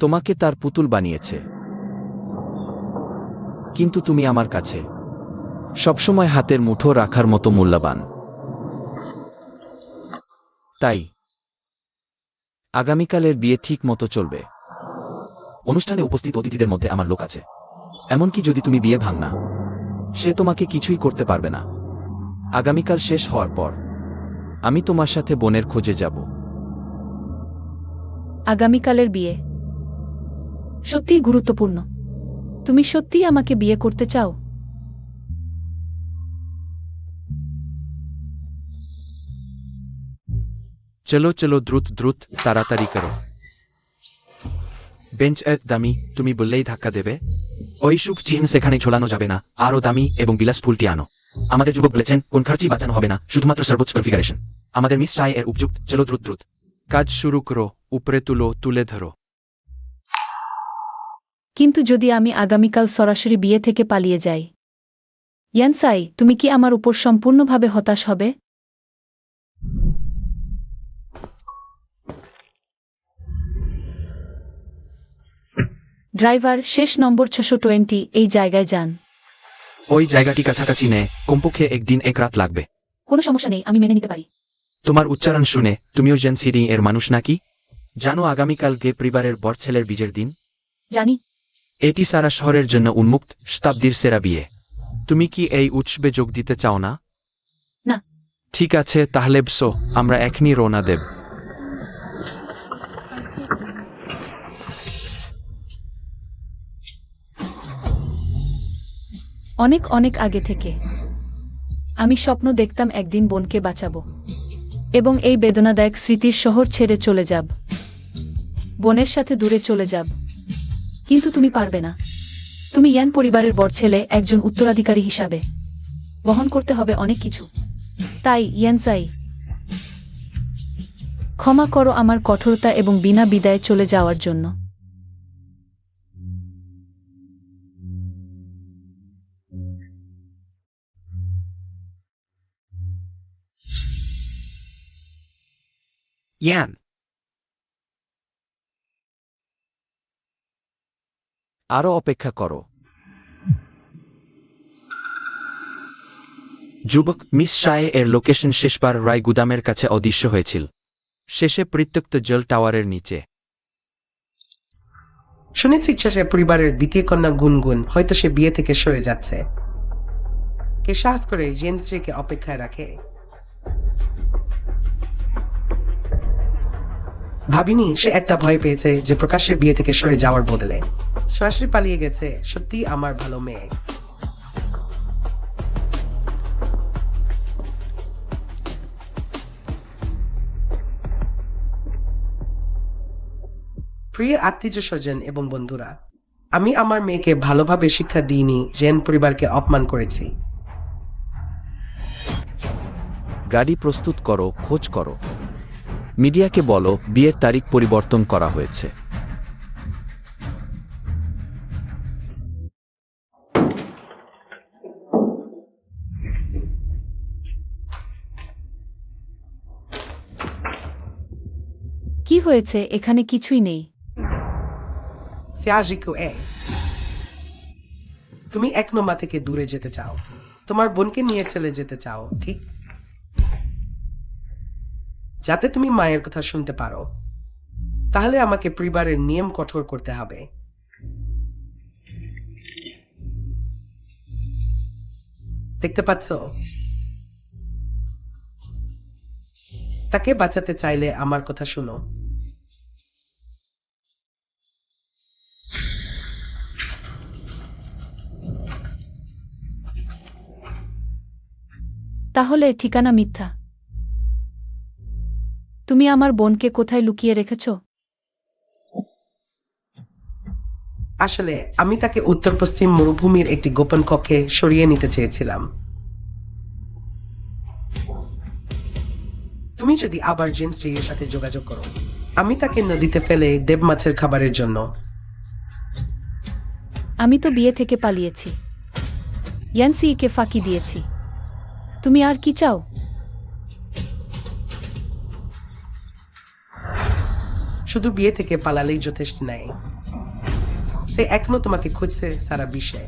তোমাকে তার পুতুল বানিয়েছে, কিন্তু তুমি আমার কাছে সবসময় হাতের মুঠো রাখার মতো মূল্যবান। তাই আগামীকালের বিয়ে ঠিক মতো চলবে। অনুষ্ঠানে উপস্থিত অতিথিদের মধ্যে আমার লোক আছে। এমনকি যদি তুমি বিয়ে ভাঙ না, সে তোমাকে কিছুই করতে পারবে না। আগামীকাল শেষ হওয়ার পর আমি তোমার সাথে বোনের খোঁজে যাব। আগামীকালের বিয়ে সত্যিই গুরুত্বপূর্ণ। তুমি সত্যিই আমাকে বিয়ে করতে চাও? চলো চলো, দ্রুত দ্রুত, তাড়াতাড়ি করো। বেঞ্চ এক দামি, তুমি বললেই ধাক্কা দেবে। ওই শুভ চিহ্ন সেখানে ঝোলানো যাবে না। আরো দামি এবং বিলাস ফুলটি আনো। আমাদের যুবক বলেছেন কোন খরচই বাঁচানো হবে না, শুধুমাত্র সর্বোচ্চ কনফিগারেশন। আমাদের মিস চাই এর উপযুক্ত। চলো দ্রুত দ্রুত কাজ শুরু করো। উপরে তুলো, তুলে ধরো। কিন্তু যদি আমি আগামীকাল সরাসরি বিয়ে থেকে পালিয়ে যাই, ইয়ানসাই, তুমি কি আমার উপর সম্পূর্ণভাবে হতাশ হবে? ড্রাইভার, শেষ নম্বর 620 এই জায়গায় যান। ওই জায়গাটি কাছাকাছি নে, কমপক্ষে একদিন এক রাত লাগবে। কোনো সমস্যা নেই, আমি মেনে নিতে পারি। তোমার উচ্চারণ শুনে তুমিও জেনসিডি এর মানুষ নাকি? জানো আগামীকাল গে পরিবারের বর ছেলের বিজের দিন। জানি। এটি সারা শহরের জন্য উন্মুক্ত, শতাব্দীর সেরা বিয়ে। তুমি কি এই উৎসবে যোগ দিতে চাও না? না। ঠিক আছে, তাহলে বসো, আমরা এখনই রওনা দেব। অনেক অনেক আগে থেকে আমি স্বপ্ন দেখতাম একদিন বোনকে বাঁচাবো এবং এই বেদনাদায়ক স্মৃতির শহর ছেড়ে চলে যাব, বোনের সাথে দূরে চলে যাব। কিন্তু তুমি পারবে না। তুমি ইয়ান পরিবারের বড় ছেলে, একজন উত্তরাধিকারী হিসাবে বহন করতে হবে অনেক কিছু। তাই ইয়ানসাই, ক্ষমা করো আমার কঠোরতা এবং বিনা বিদায়ে চলে যাওয়ার জন্য। ইয়ান, আরো অপেক্ষা করো। যুবক, মিস শায়ে এর লোকেশন শেষবার রায় গুদামের কাছে অদৃশ্য হয়েছিল। শেষে পরিত্যক্ত জল টাওয়ারের নিচে। শুনেছি সে পরিবারের দ্বিতীয় কন্যা গুনগুন হয়তো সে বিয়ে থেকে সরে যাচ্ছে। কে সাহস করে জেন্সকে অপেক্ষায় রাখে? ভাবিনি সে একটা ভয় পেয়েছে যে প্রকাশের বিয়ে থেকে সরে যাওয়ার বদলে সরাসরি পালিয়ে গেছে। সত্যি আমার ভালো মেয়ে। প্রিয় আত্মীয় স্বজন এবং বন্ধুরা, আমি আমার মেয়েকে ভালোভাবে শিক্ষা দিইনি, জেন পরিবারকে অপমান করেছি। গাড়ি প্রস্তুত করো, খোঁজ করো। মিডিয়াকে বলো বিয়ের তারিখ পরিবর্তন করা হয়েছে। কি হয়েছে? এখানে কিছুই নেই। সিয়াজিকো এ, তুমি এক নোমা থেকে দূরে যেতে চাও, তোমার বোনকে নিয়ে চলে যেতে চাও, ঠিক? যাতে তুমি মায়ের কথা শুনতে পারো, তাহলে আমাকে পরিবারের নিয়ম কঠোর করতে হবে। দেখতে পাচ্ছ? তাকে বাঁচাতে চাইলে আমার কথা শুনো। তাহলে ঠিকানা মিথ্যা। তুমি আমার বোনকে কোথায় লুকিয়ে রেখেছ? আসলে আমি তাকে উত্তর পশ্চিম মরুভূমির একটি গোপন কক্ষে সরিয়ে নিতে চেয়েছিলাম। তুমি যদি আবার জেন স্ত্রীর সাথে যোগাযোগ করো, আমি তাকে নদীতে ফেলে দেব মাছের খাবারের জন্য। আমি তো বিয়ে থেকে পালিয়েছি, ইয়ানসিকে ফাঁকি দিয়েছি। তুমি আর কি চাও? শুধু বিয়ে থেকে পালালেই যথেষ্ট নাই, সে এখনো তোমাকে খুঁজছে সারা বিশ্বে।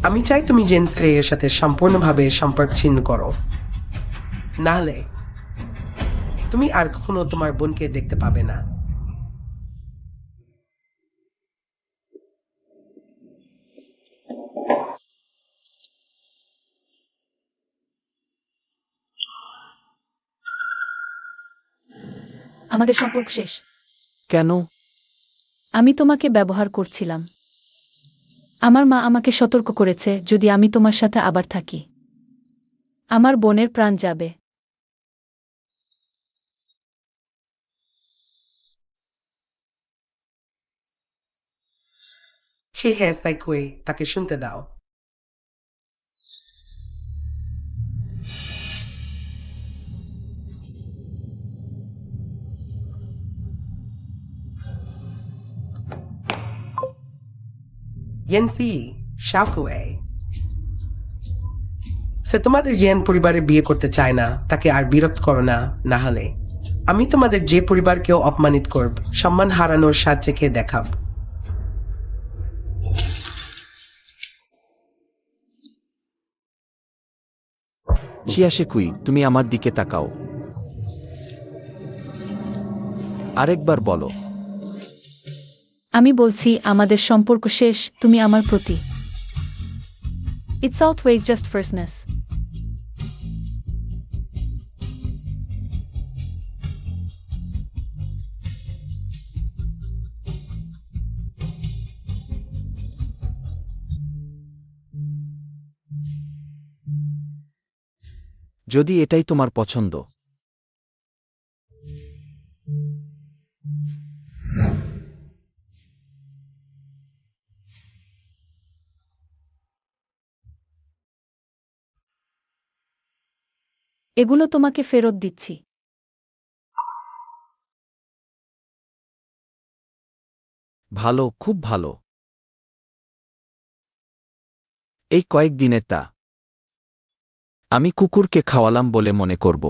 আমি চাই তুমি জেন স্ত্রীর সাথে সম্পূর্ণভাবে সম্পর্ক ছিন্ন করো, নাহলে তুমি আর কখনো তোমার বোনকে দেখতে পাবে না। আমাদের সম্পর্ক শেষ। কেন? আমি তোমাকে ব্যবহার করছিলাম। আমার মা আমাকে সতর্ক করেছে, যদি আমি তোমার সাথে আবার থাকি, আমার বোনের প্রাণ যাবে। সে হ্যাঁ সাইকুয়ে, তাকে শুনতে দাও। ইয়েনসি, শাওকুয়ে, সে তোমাদের জেন পরিবারে বিয়ে করতে চায় না, তাকে আর বিরক্ত করো না, না হলে আমি তোমাদের যে পরিবারকেও অপমানিত করব, সম্মান হারানোর স্বাদ চেখে দেখাব। চিয়াশেকুই, তুমি আমার দিকে তাকাও। আরেকবার বলো। আমি বলছি আমাদের সম্পর্ক শেষ, তুমি আমার প্রতি। It's always just firstness. যদি এটাই তোমার পছন্দ। এগুলো তোমাকে ফেরত দিচ্ছি। ভালো, খুব ভালো। এই কয়েকদিনের তা আমি কুকুরকে খাওয়ালাম বলে মনে করব।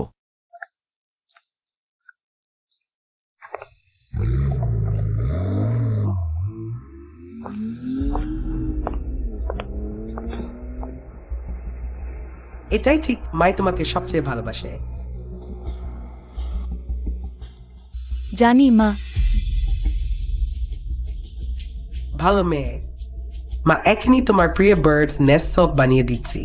এটাই ঠিক, মাই তোমাকে সবচেয়ে ভালোবাসে। জানি মা। ভালো মেয়ে। মা এখনই তোমার প্রিয় বার্ডস নেস্ট সব বানিয়ে দিচ্ছি।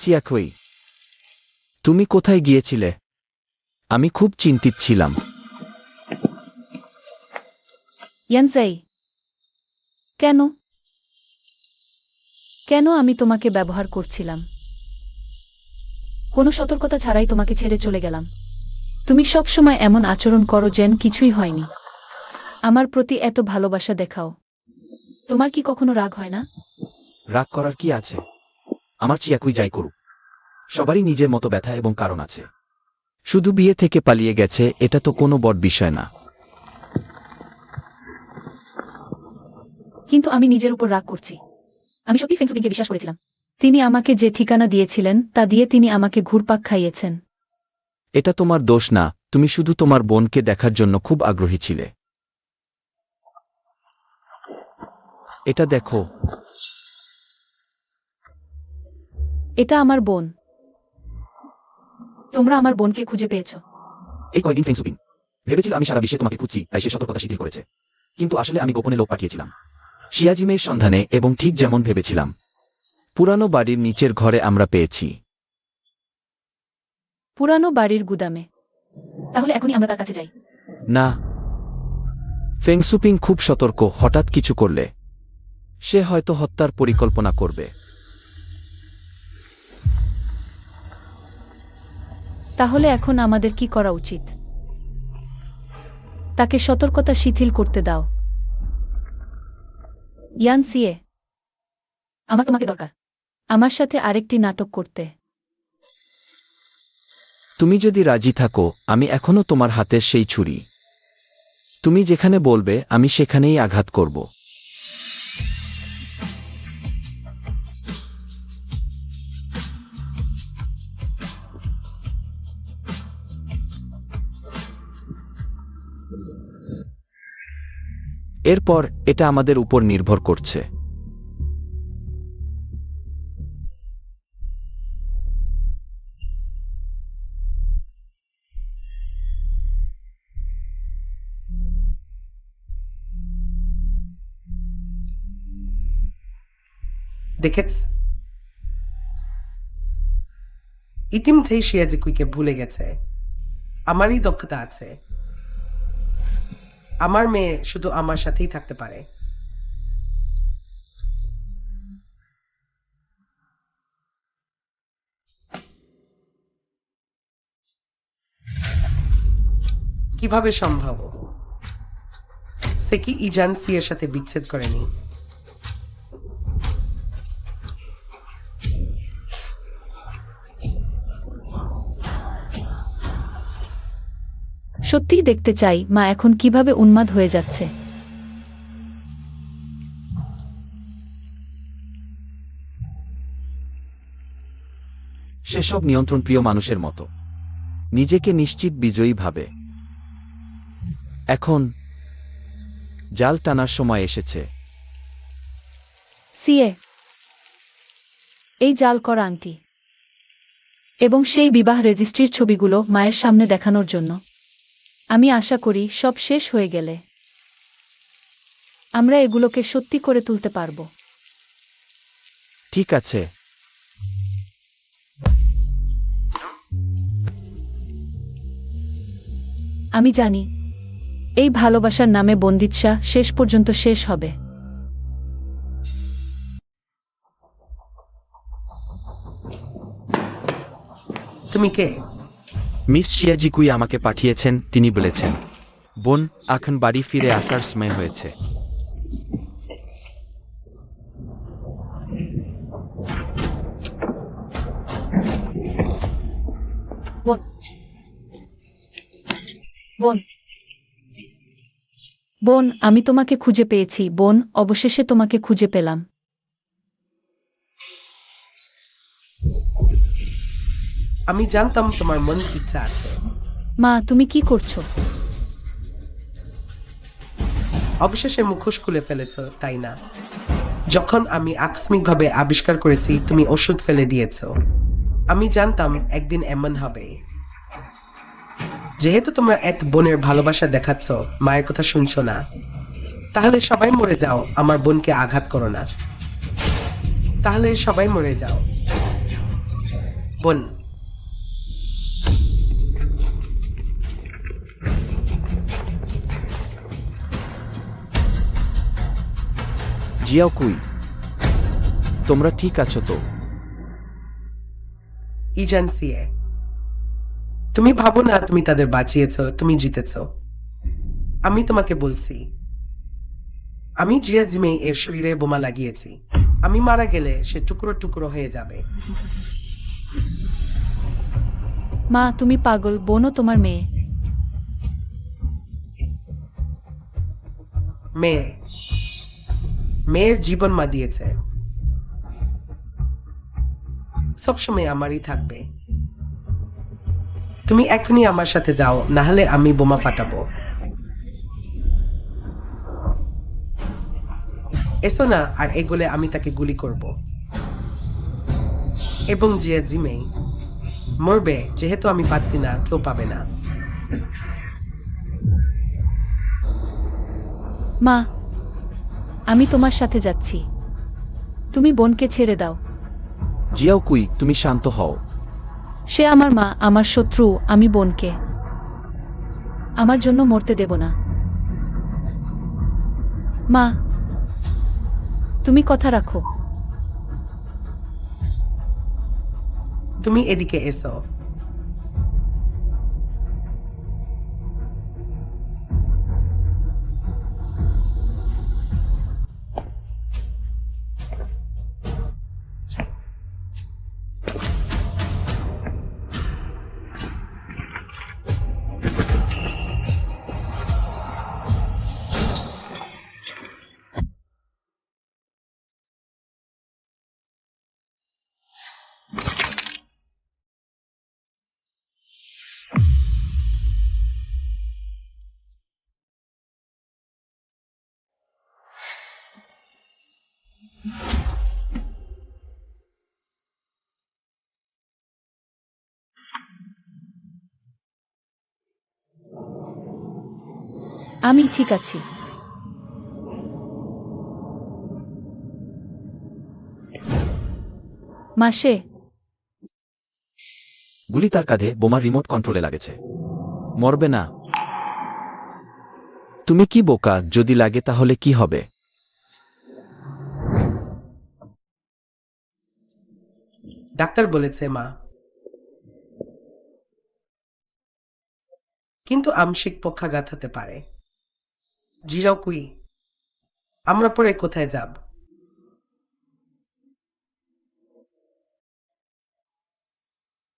চিয়াকুই, তুমি কোথায় গিয়েছিলে? আমি খুব চিন্তিত ছিলাম। ইয়ানজাই, কেন কেন আমি তোমাকে ব্যবহার করছিলাম? কোনো সতর্কতা ছাড়াই তোমাকে ছেড়ে চলে গেলাম। তুমি সব সময় এমন আচরণ করো যেন কিছুই হয়নি। আমার প্রতি এত ভালোবাসা দেখাও। তোমার কি কখনো রাগ হয় না? রাগ করার কি আছে? আমার চিয়াকুই যাই করুক, সবারই নিজের মতো ব্যথা এবং কারণ আছে। শুধু বিয়ে থেকে পালিয়ে গেছে, এটা তো কোনো বড় বিষয় না। কিন্তু আমি নিজের উপর রাগ করছি। আমি সত্যি ফেংসুবিংকে বিশ্বাস করেছিলাম। তিনি আমাকে যে ঠিকানা দিয়েছিলেন তা দিয়ে তিনি আমাকে ঘুরপাক খাইয়েছেন। এটা তোমার দোষ না, তুমি শুধু তোমার বোনকে দেখার জন্য খুব আগ্রহী ছিলে। এটা দেখো, এটা আমার বোন। তোমরা আমার বোনকে খুঁজে পেয়েছো। এই কয়েকদিন ফেংসুবিং ভেবেছিল আমি সারা বিশ্বে তোমাকে খুঁজছি, তাই সে সতর্কতা শিথিল করেছে। কিন্তু আসলে আমি গোপনে লোক পাঠিয়েছিলাম শিয়াজিমের সন্ধানে, এবং ঠিক যেমন ভেবেছিলাম পুরানো বাড়ির নিচের ঘরে আমরা পেয়েছি। পুরানো বাড়ির গুদামে। তাহলে এখনই আমরা তার কাছে যাই। না, ফেংসুপিং খুব সতর্ক, হঠাৎ কিছু করলে সে হয়তো হত্যার পরিকল্পনা করবে। তাহলে এখন আমাদের কি করা উচিত? তাকে সতর্কতা শিথিল করতে দাও। ইয়ানসিয়ে, আমার তোমাকে দরকার। আমার সাথে আরেকটি নাটক করতে। তুমি যদি রাজি থাকো, আমি এখনো তোমার হাতের সেই ছুরি। তুমি যেখানে বলবে আমি সেখানেই আঘাত করব। এরপর এটা আমাদের উপর নির্ভর করছে। দেখেছ, ইতিমধ্যেই শিয়াজিকুইকে ভুলে গেছে। আমারই দক্ষতা আছে। আমার মেয়ে শুধু আমার সাথেই থাকতে পারে। কিভাবে সম্ভব? সে কি ইজান সি এর সাথে বিচ্ছেদ করেনি? সত্যিই দেখতে চাই মা এখন কিভাবে উন্মাদ হয়ে যাচ্ছে। সেসব নিয়ন্ত্রণপ্রিয় মানুষের মতো নিজেকে নিশ্চিত বিজয়ী ভাবে। এখন জাল টানার সময় এসেছে। সিএ, এই জাল করা আংটি এবং সেই বিবাহ রেজিস্ট্রির ছবিগুলো মায়ের সামনে দেখানোর জন্য। আমি আশা করি সব শেষ হয়ে গেলে আমরা এগুলোকে সত্যি করে তুলতে পারব। ঠিক আছে, আমি জানি এই ভালোবাসার নামে বন্দিৎসা শেষ পর্যন্ত শেষ হবে। তুমি কে? মিস শিয়াজিকুই আমাকে পাঠিয়েছেন। তিনি বলেছেন বোন এখন বাড়ি ফিরে আসার সময় হয়েছে। বোন, বোন, বোন, আমি তোমাকে খুঁজে পেয়েছি। বোন, অবশেষে তোমাকে খুঁজে পেলাম। আমি জানতাম তোমার মন ইচ্ছা আছে। মা, তুমি কি করছো? অবশেষে মুখোশ খুলে ফেলেছ, তাই না? যখন আমি আকস্মিকভাবে আবিষ্কার করেছি তুমি ওষুধ ফেলে দিয়েছ, আমি জানতাম একদিন এমন হবে। যেহেতু তোমরা এক বোনের ভালোবাসা দেখাচ্ছ, মায়ের কথা শুনছো না, তাহলে সবাই মরে যাও, আমার বোনকে আঘাত করো না। তাহলে সবাই মরে যাও। বোন। জিয়াও কুই, তোমরা ঠিক আছো তো? ইজান সিয়ে, তুমি ভাবো না তুমি তাদের বাঁচিয়েছ, তুমি জিতেছ। আমি তোমাকে বলছি, আমি জিয়া জিমেই এর শরীরে বোমা লাগিয়েছি। আমি মারা গেলে সে টুকরো টুকরো হয়ে যাবে। মা তুমি পাগল, বোনও তোমার মেয়ে। মেয়ে, মেয়ের জীবন মা দিয়েছে, সবসময় আমারই থাকবে। তুমি এখনই আমার সাথে যাও, না হলে আমি বোমা ফাটাবো। এসো না, আর এগুলে আমি তাকে গুলি করব। এবং জিয়া জিমেই মরবে, যেহেতু আমি পাচ্ছি না, কেউ পাবে না। মা, আমি তোমার সাথে যাচ্ছি। তুমি বোনকে ছেড়ে দাও। জিয়াও কুই, তুমি শান্ত হও। সে আমার মা, আমার শত্রু, আমি বোনকে আমার জন্য মরতে দেব না। মা, তুমি কথা রাখো। তুমি এদিকে এসো। আমি ঠিক আছি। মাসে গুলি তার কাঁধে, বোমার রিমোট কন্ট্রোলে লাগেছে। মরবে না। তুমি কি বোকা? যদি লাগে তাহলে কি হবে? ডাক্তার বলেছে মা, কিন্তু আংশিক পক্ষাঘাত হতে পারে। জিরাও কুই, আমরা পরে কোথায় যাব?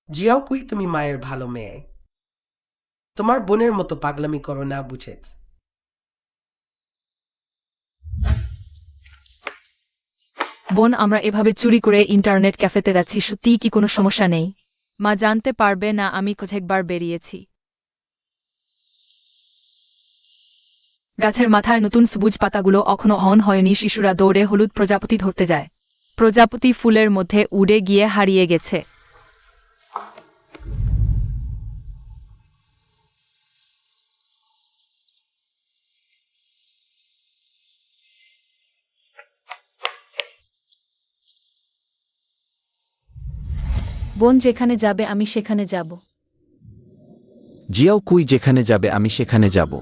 জিয়াও কুই, তুমি মায়ের ভালো মেয়ে, তোমার বোনের মতো পাগলামি করো না, বুঝেছ? বোন, আমরা এভাবে চুরি করে ইন্টারনেট ক্যাফেতে যাচ্ছি, সত্যিই কি কোনো সমস্যা নেই? মা জানতে পারবে না আমি কোথায়বার বেরিয়েছি? গাছের মাথায় নতুন সবুজ পাতাগুলো এখনো হন হয়নি, শিশুরা দৌড়ে হলুদ প্রজাপতি ধরতে যায়। প্রজাপতি ফুলের মধ্যে উড়ে গিয়ে হারিয়ে গেছে। বোন যেখানে যাবে আমি সেখানে যাব। জিয়াও কুই যেখানে যাবে আমি সেখানে যাব।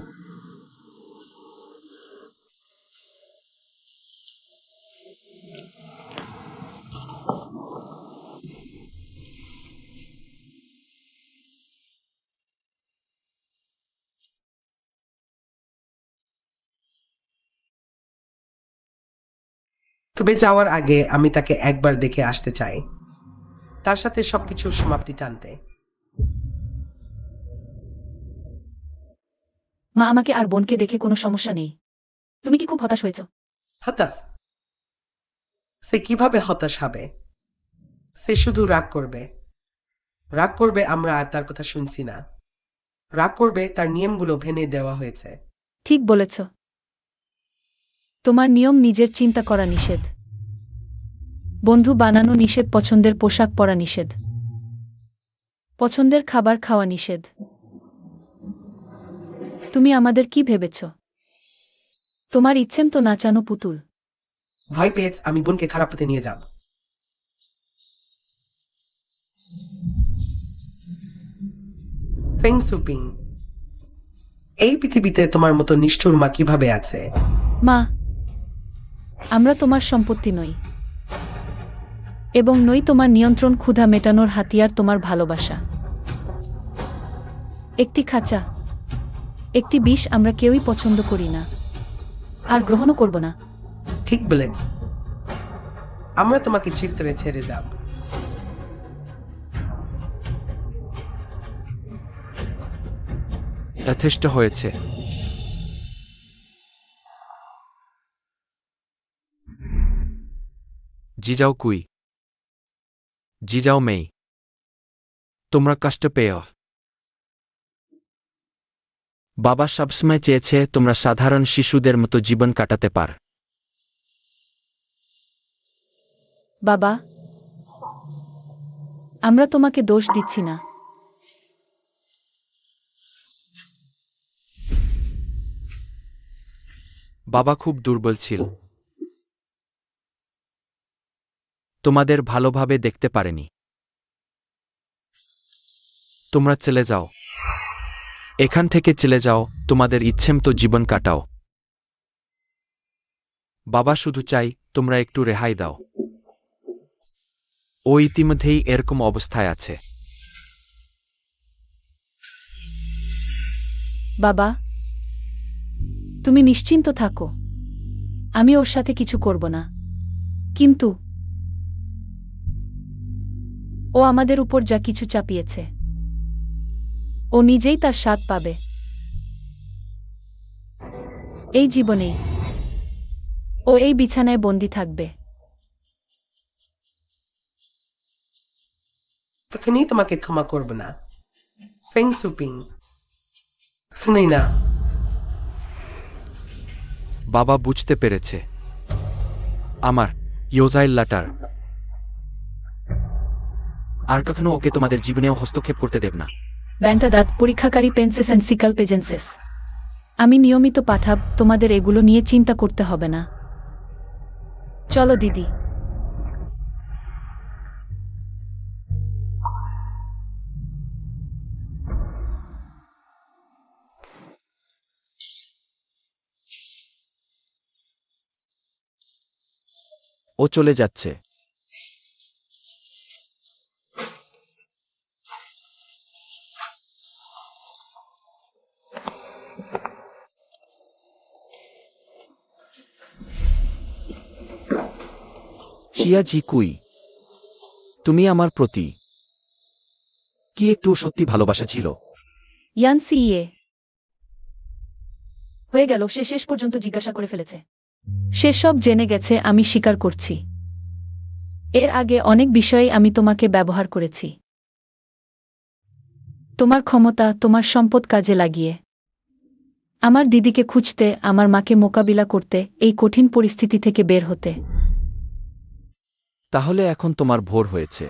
তবে যাওয়ার আগে আমি তাকে একবার দেখে আসতে চাই, তার সাথে সবকিছুর সমাপ্তি টানতে। মা, আমাকে আর বোনকে দেখে কোনো সমস্যা নেই। তুমি কি খুব হতাশ হয়েছ? হতাশ? সে কিভাবে হতাশ হবে? সে শুধু রাগ করবে। রাগ করবে আমরা আর তার কথা শুনছি না। রাগ করবে তার নিয়মগুলো ভেঙে দেওয়া হয়েছে। ঠিক বলেছ। তোমার নিয়ম নিজের চিন্তা করা নিষেধ, বন্ধু বানানো নিষেধ, পছন্দের পোশাক পরা নিষেধ, পছন্দের খাবার খাওয়া নিষেধ। তুমি আমাদের কি ভেবেছ? তোমার ইচ্ছেম তো নাচানো পুতুল। ভয় পেয়েছ আমি বোনকে খারাপ পথে নিয়ে যাব। ফেং সুপিং, এই পৃথিবীতে তোমার মতো নিষ্ঠুর মা কিভাবে আছে? মা, আমরা তোমার সম্পত্তি নই, এবং নই তোমার নিয়ন্ত্রণ, ক্ষুধা মেটানোর হাতিয়ার, তোমার ভালোবাসা। একটি খাঁচা, একটি বিষ আমরা কেউই পছন্দ করি না, আর গ্রহণও করব না। ঠিক বলেছ, আমরা তোমাকে চিরতরে ছেড়ে যাব। যথেষ্ট হয়েছে। জিজাও কুই, জিজাও মেই, তোমরা কষ্ট পেও। বাবা সবসময় চেয়েছে তোমরা সাধারণ শিশুদের মতো জীবন কাটাতে পার। বাবা, আমরা তোমাকে দোষ দিচ্ছি না। বাবা খুব দুর্বল ছিল, তোমাদের ভালোভাবে দেখতে পারেনি। তোমরা চলে যাও, এখান থেকে চলে যাও, তোমাদের ইচ্ছেমতো জীবন কাটাও। বাবা শুধু চাই তোমরা একটু রেহাই দাও। ও ইতিমধ্যেই এরকম অবস্থায় আছে। বাবা, তুমি নিশ্চিন্ত থাকো, আমি ওর সাথে কিছু করব না। কিন্তু ও আমাদের উপর যা কিছু চাপিয়েছে, ও নিজেই তার স্বাদ পাবে। এই জীবনেই ও এই বিছানায় বন্দী থাকবে। তখনই তোমাকে ক্ষমা করব না, ফেং সুপিং। শুনেই না, বাবা বুঝতে পেরেছে। আমার ইয়োজাইল লাটার আর কখনো ওকে তোমাদের জীবনেও হস্তক্ষেপ করতে দেব না। ব্যান্টাদাত পরীক্ষাকারী পেন্সেস অ্যান্ড সিকাল পেজেন্সেস, আমি নিয়মিত পাঠাব, তোমাদের এগুলো নিয়ে চিন্তা করতে হবে না। চলো দিদি। ও চলে যাচ্ছে। শিয়াজি কুই, তুমি আমার প্রতি কি একটু সত্যি ভালোবাসা ছিল? ইয়ানসি ইয়ে হয়ে গেল, সে শেষ পর্যন্ত জিজ্ঞাসা করে ফেলেছে। সে সব জেনে গেছে, আমি স্বীকার করছি। এর আগে অনেক বিষয়ে আমি তোমাকে ব্যবহার করেছি, তোমার ক্ষমতা, তোমার সম্পদ কাজে লাগিয়ে আমার দিদিকে খুঁজতে, আমার মাকে মোকাবিলা করতে, এই কঠিন পরিস্থিতি থেকে বের হতে। তাহলে এখন তোমার ভোর হয়েছে,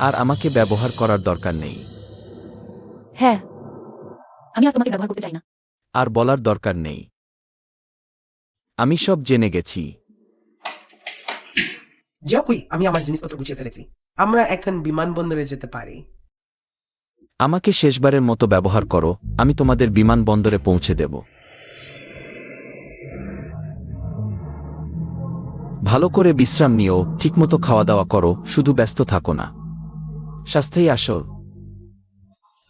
আর আমাকে ব্যবহার করার দরকার নেই। হ্যাঁ, আমি আর তোমাকে ব্যবহার করতে চাই না। আর বলার দরকার নেই, আমি সব জেনে গেছি। জিয়াকুই, আমি আমার জিনিসপত্র গুছিয়ে ফেলেছি, আমরা এখন বিমানবন্দরে যেতে পারি। আমাকে শেষবারের মতো ব্যবহার করো, আমি তোমাদের বিমানবন্দরে পৌঁছে দেব। ভালো করে বিশ্রাম নিও, ঠিকমতো খাওয়া দাওয়া করো, শুধু ব্যস্ত থাকো না। স্বাস্থ্যই আসল,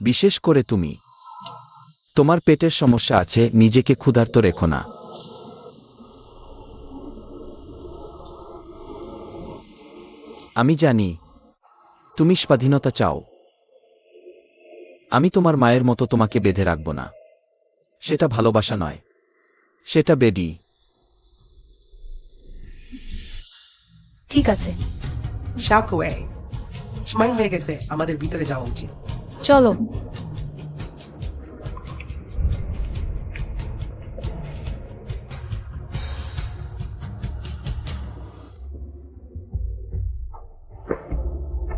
বিশেষ করে তুমি। তোমার পেটের সমস্যা আছে, নিজেকে ক্ষুধার্ত রেখো না। আমি জানি তুমি স্বাধীনতা চাও। আমি তোমার মায়ের মতো তোমাকে বেঁধে রাখব না। সেটা ভালোবাসা নয়, সেটা বেডি। ঠিক আছে, শাকুয়ে, সময় হয়ে গেছে, আমাদের ভিতরে যাওয়া উচিত। চলো।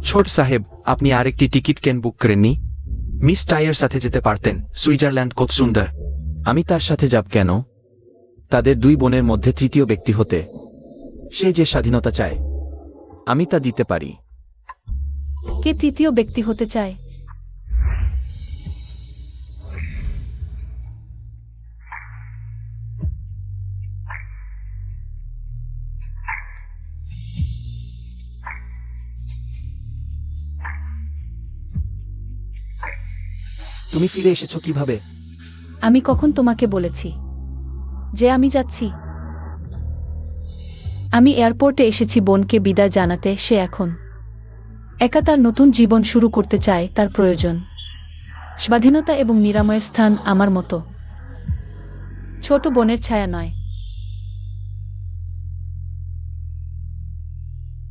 ছোট সাহেব, আপনি আরেকটি টিকিট কেন বুক করেননি? মিস টাইয়ের সাথে যেতে পারতেন, সুইজারল্যান্ড কত সুন্দর। আমি তার সাথে যাব কেন? তাদের দুই বোনের মধ্যে তৃতীয় ব্যক্তি হতে, সে যে স্বাধীনতা চায়, আমি তা দিতে পারি। কে তৃতীয় ব্যক্তি হতে চায়? তুমি ফিরে এসেছো কিভাবে? আমি কখন তোমাকে বলেছি যে আমি যাচ্ছি? আমি এয়ারপোর্টে এসেছি বোনকে বিদায় জানাতে। সে এখন একা তার নতুন জীবন শুরু করতে চায়। তার প্রয়োজন স্বাধীনতা এবং নিরাময়ের স্থান, আমার মতো ছোট বোনের ছায়া নয়।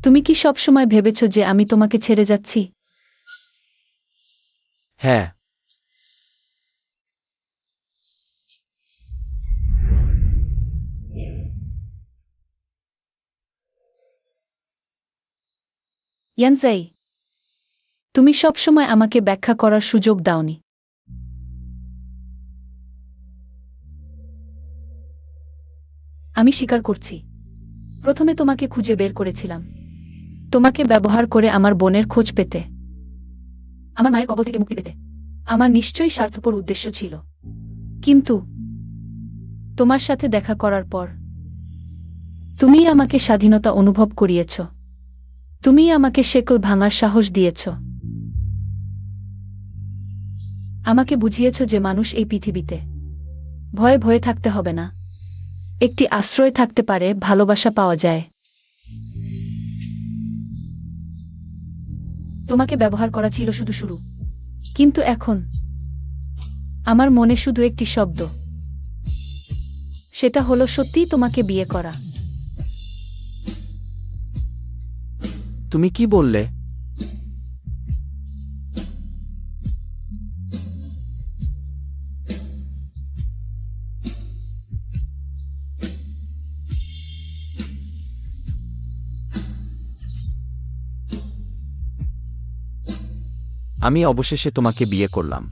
তুমি কি সবসময় ভেবেছ যে আমি তোমাকে ছেড়ে যাচ্ছি? হ্যাঁ। ইয়ানজাই, তুমি সবসময় আমাকে ব্যাখ্যা করার সুযোগ দাওনি। আমি স্বীকার করছি, প্রথমে তোমাকে খুঁজে বের করেছিলাম, তোমাকে ব্যবহার করে আমার বোনের খোঁজ পেতে, আমার মায়ের কবল থেকে মুক্তি পেতে। আমার নিশ্চয়ই স্বার্থপর উদ্দেশ্য ছিল, কিন্তু তোমার সাথে দেখা করার পর তুমি আমাকে স্বাধীনতা অনুভব করিয়েছ। তুমি আমাকে শেকল ভাঙার সাহস দিয়েছ। আমাকে বুঝিয়েছ যে মানুষ এই পৃথিবীতে ভয়ে ভয়ে থাকতে হবে না, একটি আশ্রয় থাকতে পারে, ভালোবাসা পাওয়া যায়। তোমাকে ব্যবহার করা ছিল শুধু শুরু, কিন্তু এখন আমার মনে শুধু একটি শব্দ, সেটা হলো সত্যিই তোমাকে বিয়ে করা। তুমি কি বললে? আমি অবশেষে তোমাকে বিয়ে করলাম।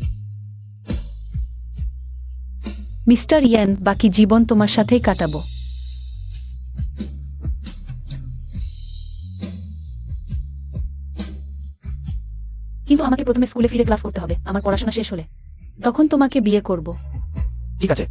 মিস্টার ইয়ান, বাকি জীবন তোমার সাথেই কাটাবো। কিন্তু আমাকে প্রথমে স্কুলে ফিরে ক্লাস করতে হবে। আমার পড়াশোনা শেষ হলে তখন তোমাকে বিয়ে করব। ঠিক আছে।